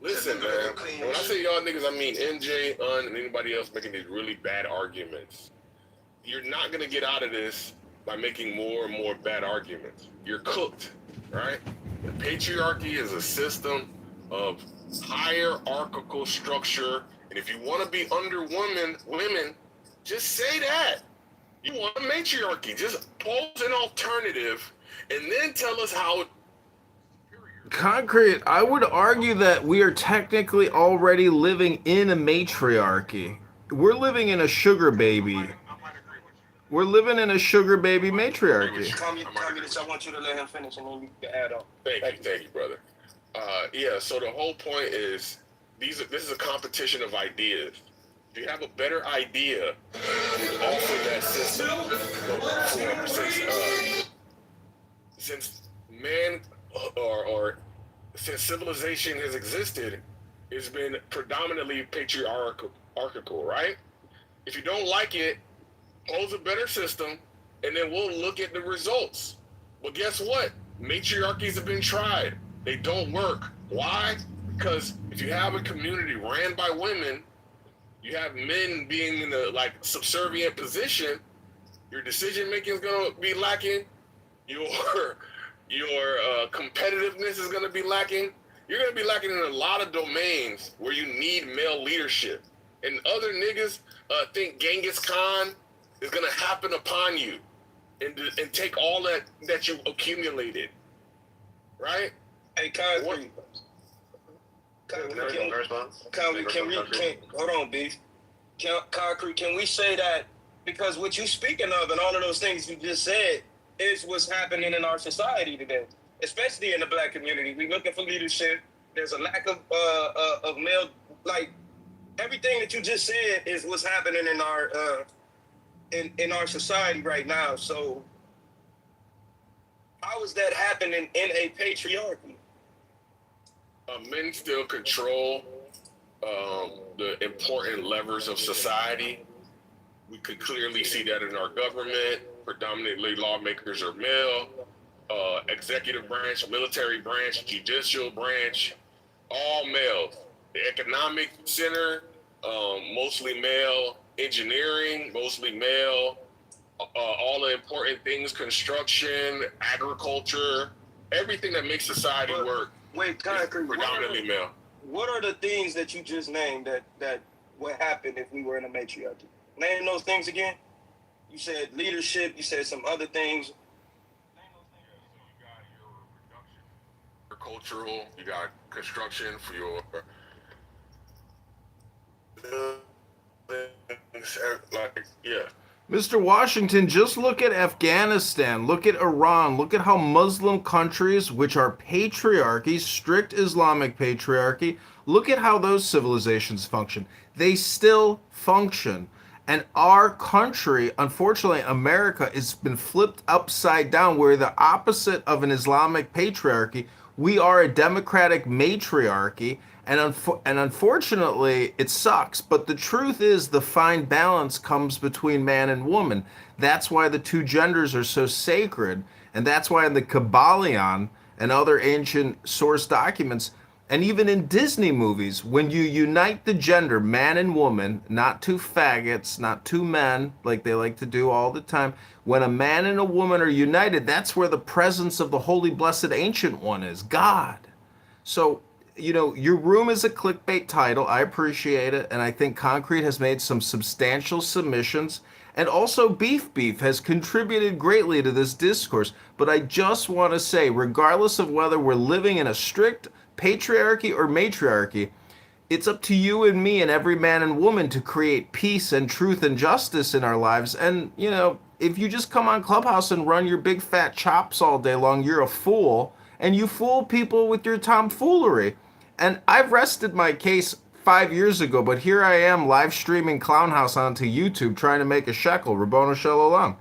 Listen, man. And when I say y'all niggas, I mean MJ, and anybody else making these really bad arguments. You're not gonna get out of this by making more and more bad arguments. You're cooked, right? The patriarchy is a system of hierarchical structure, and if you want to be under women, just say that. You want a matriarchy. Just pose an alternative, and then tell us how. Concrete, I would argue that we are technically already living in a matriarchy. We're living in a sugar baby. We're living in a sugar baby matriarchy. Communist, I want you to let him finish and then you can add on. Thank you, brother. Yeah, so the whole point is, this is a competition of ideas. If you have a better idea, offer that system. Since man or since civilization has existed, it's been predominantly patriarchal, right? If you don't like it, pose a better system, and then we'll look at the results. But guess what? Matriarchies have been tried. They don't work. Why? Because if you have a community ran by women, you have men being in a subservient position, your decision making is gonna be lacking. Your competitiveness is gonna be lacking. You're gonna be lacking in a lot of domains where you need male leadership. And other niggas think Genghis Khan is gonna happen upon you and take all that you accumulated, right? Hey, Concrete. Hold on, Beef. Concrete, can we say that because what you speaking of and all of those things you just said is what's happening in our society today, especially in the black community. We looking for leadership. There's a lack of male, everything that you just said is what's happening in our in our society right now. So how is that happening in a patriarchy? Men still control the important levers of society. We could clearly see that in our government. Predominantly lawmakers are male. Executive branch, military branch, judicial branch, all males. The economic center, mostly male. Engineering, mostly male. All the important things, construction, agriculture, everything that makes society work. Wait, Concrete, predominantly male. What are the things that you just named that would happen if we were in a matriarchy? Name those things again. You said leadership. You said some other things. Agricultural. You got construction for your. Yeah. Mr. Washington, just look at Afghanistan, look at Iran, look at how Muslim countries, which are patriarchies, strict Islamic patriarchy, look at how those civilizations function. They still function. And our country, unfortunately, America, has been flipped upside down. We're the opposite of an Islamic patriarchy. We are a democratic matriarchy. And unfortunately, it sucks. But the truth is the fine balance comes between man and woman. That's why the two genders are so sacred. And that's why in the Kabbalion, and other ancient source documents, and even in Disney movies, when you unite the gender, man and woman, not two faggots, not two men, like they like to do all the time, when a man and a woman are united, that's where the presence of the Holy Blessed Ancient One is, God. So, your room is a clickbait title. I appreciate it. And I think Concrete has made some substantial submissions. And also, Beef has contributed greatly to this discourse. But I just want to say, regardless of whether we're living in a strict patriarchy or matriarchy, it's up to you and me and every man and woman to create peace and truth and justice in our lives. And, if you just come on Clubhouse and run your big fat chops all day long, you're a fool. And you fool people with your tomfoolery. And I've rested my case 5 years ago, but here I am live streaming Clown House onto YouTube trying to make a shekel. Rabbona Shalom.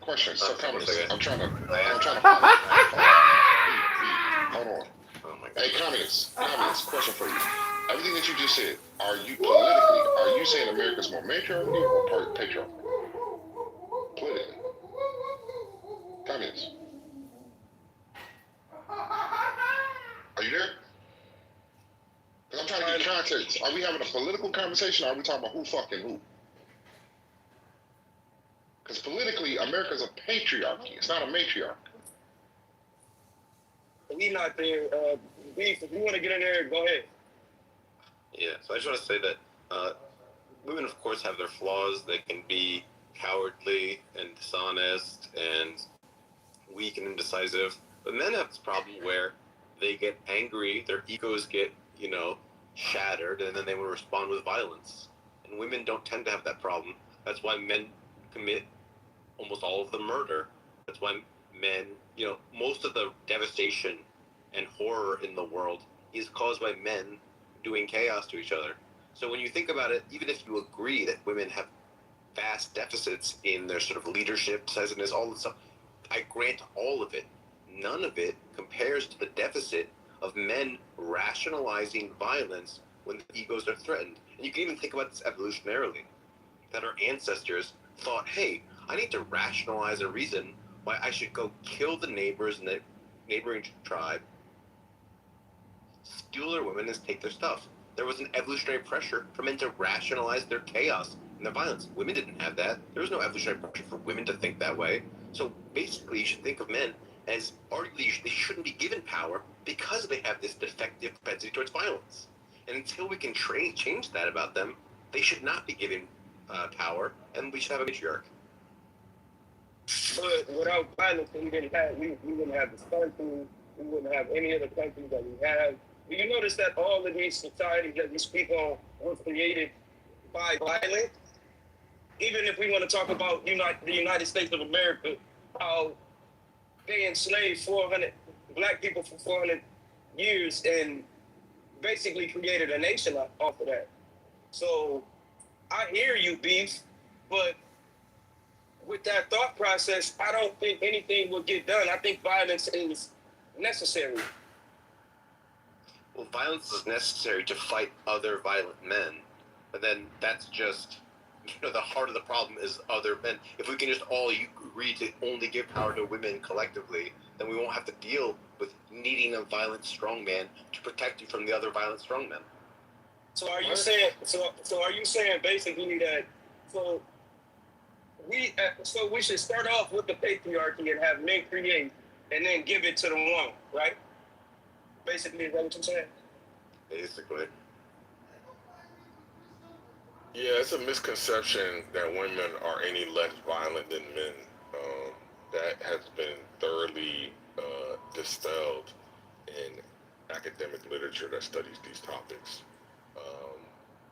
Question. So, communists, I'm trying to follow. Hold on. Hey, communists, question for you. Everything that you just said, are you saying America's more matriarchy or patriarchy? Politically. Communists. Are you there? Because I'm trying to get context. Are we having a political conversation or are we talking about who fucking who? Because politically, America's a patriarchy. It's not a matriarchy. We not there. Beef, if you want to get in there, go ahead. Yeah, so I just want to say that women, of course, have their flaws. They can be cowardly and dishonest and weak and indecisive. But men have this problem where they get angry, their egos get, shattered, and then they will respond with violence. And women don't tend to have that problem. That's why men commit almost all of the murder. That's why men, most of the devastation and horror in the world is caused by men doing chaos to each other. So when you think about it, even if you agree that women have vast deficits in their sort of leadership, decisiveness, all this stuff, I grant all of it. None of it compares to the deficit of men rationalizing violence when the egos are threatened. And you can even think about this evolutionarily, that our ancestors thought, hey, I need to rationalize a reason why I should go kill the neighbors in the neighboring tribe, steal their women, and take their stuff. There was an evolutionary pressure for men to rationalize their chaos and their violence. Women didn't have that. There was no evolutionary pressure for women to think that way. So basically, you should think of men as arguably they shouldn't be given power because they have this defective propensity towards violence. And until we can change that about them, they should not be given power, and we should have a matriarch. But without violence, we wouldn't have this country. We wouldn't have any other countries that we have. Do you notice that all of these societies that we speak on were created by violence? Even if we want to talk about the United States of America, how they enslaved 400 black people for 400 years and basically created a nation off of that. So I hear you, Beef, but with that thought process, I don't think anything will get done. I think violence is necessary. Well, violence is necessary to fight other violent men, but then that's just, the heart of the problem is other men. If we can just all agree to only give power to women collectively, then we won't have to deal with needing a violent strongman to protect you from the other violent strongmen. So are you saying? So are you saying basically that? So we should start off with the patriarchy and have men create, and then give it to the woman, right? Basically, is that what you're saying? Basically. Yeah, it's a misconception that women are any less violent than men. That has been thoroughly dispelled in academic literature that studies these topics.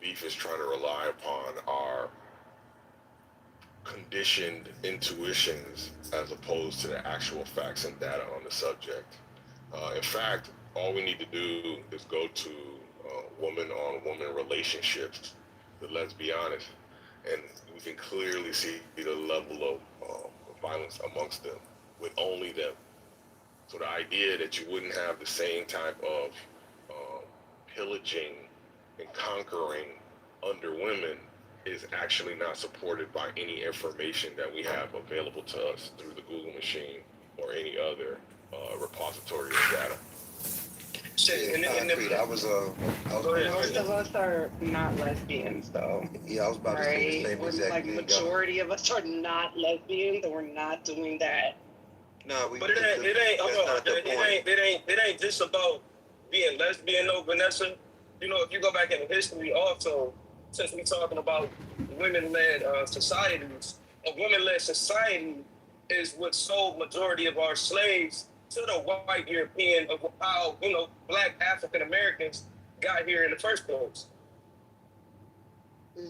Beef is trying to rely upon our conditioned intuitions as opposed to the actual facts and data on the subject. In fact, all we need to do is go to woman-on-woman relationships, but let's be honest, and we can clearly see the level of violence amongst them, with only them. So the idea that you wouldn't have the same type of pillaging and conquering under women is actually not supported by any information that we have available to us through the Google machine or any other repository of data. Shit, I was Most of us are not lesbians, though. Yeah, I was about to say the Right? same We're exact like thing. majority of us are not lesbians, and we're not doing that. No, but it ain't just about being lesbian, though, Vanessa. You know, if you go back in history, also, since we talking about women-led societies, a women-led society is what sold majority of our slaves to the white European of how, you know, black African Americans got here in the first place.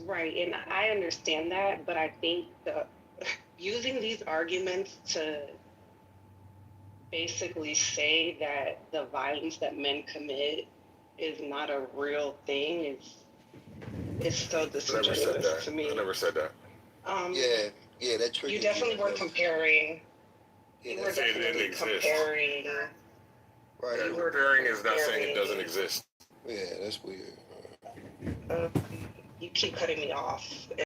Right, and I understand that, but I think using these arguments to basically say that the violence that men commit is not a real thing is so disingenuous to me. I never said that. Yeah, that triggers you definitely were comparing. Yeah, You were definitely comparing. Right. Comparing is not saying it doesn't exist. Yeah, that's weird. You keep cutting me off.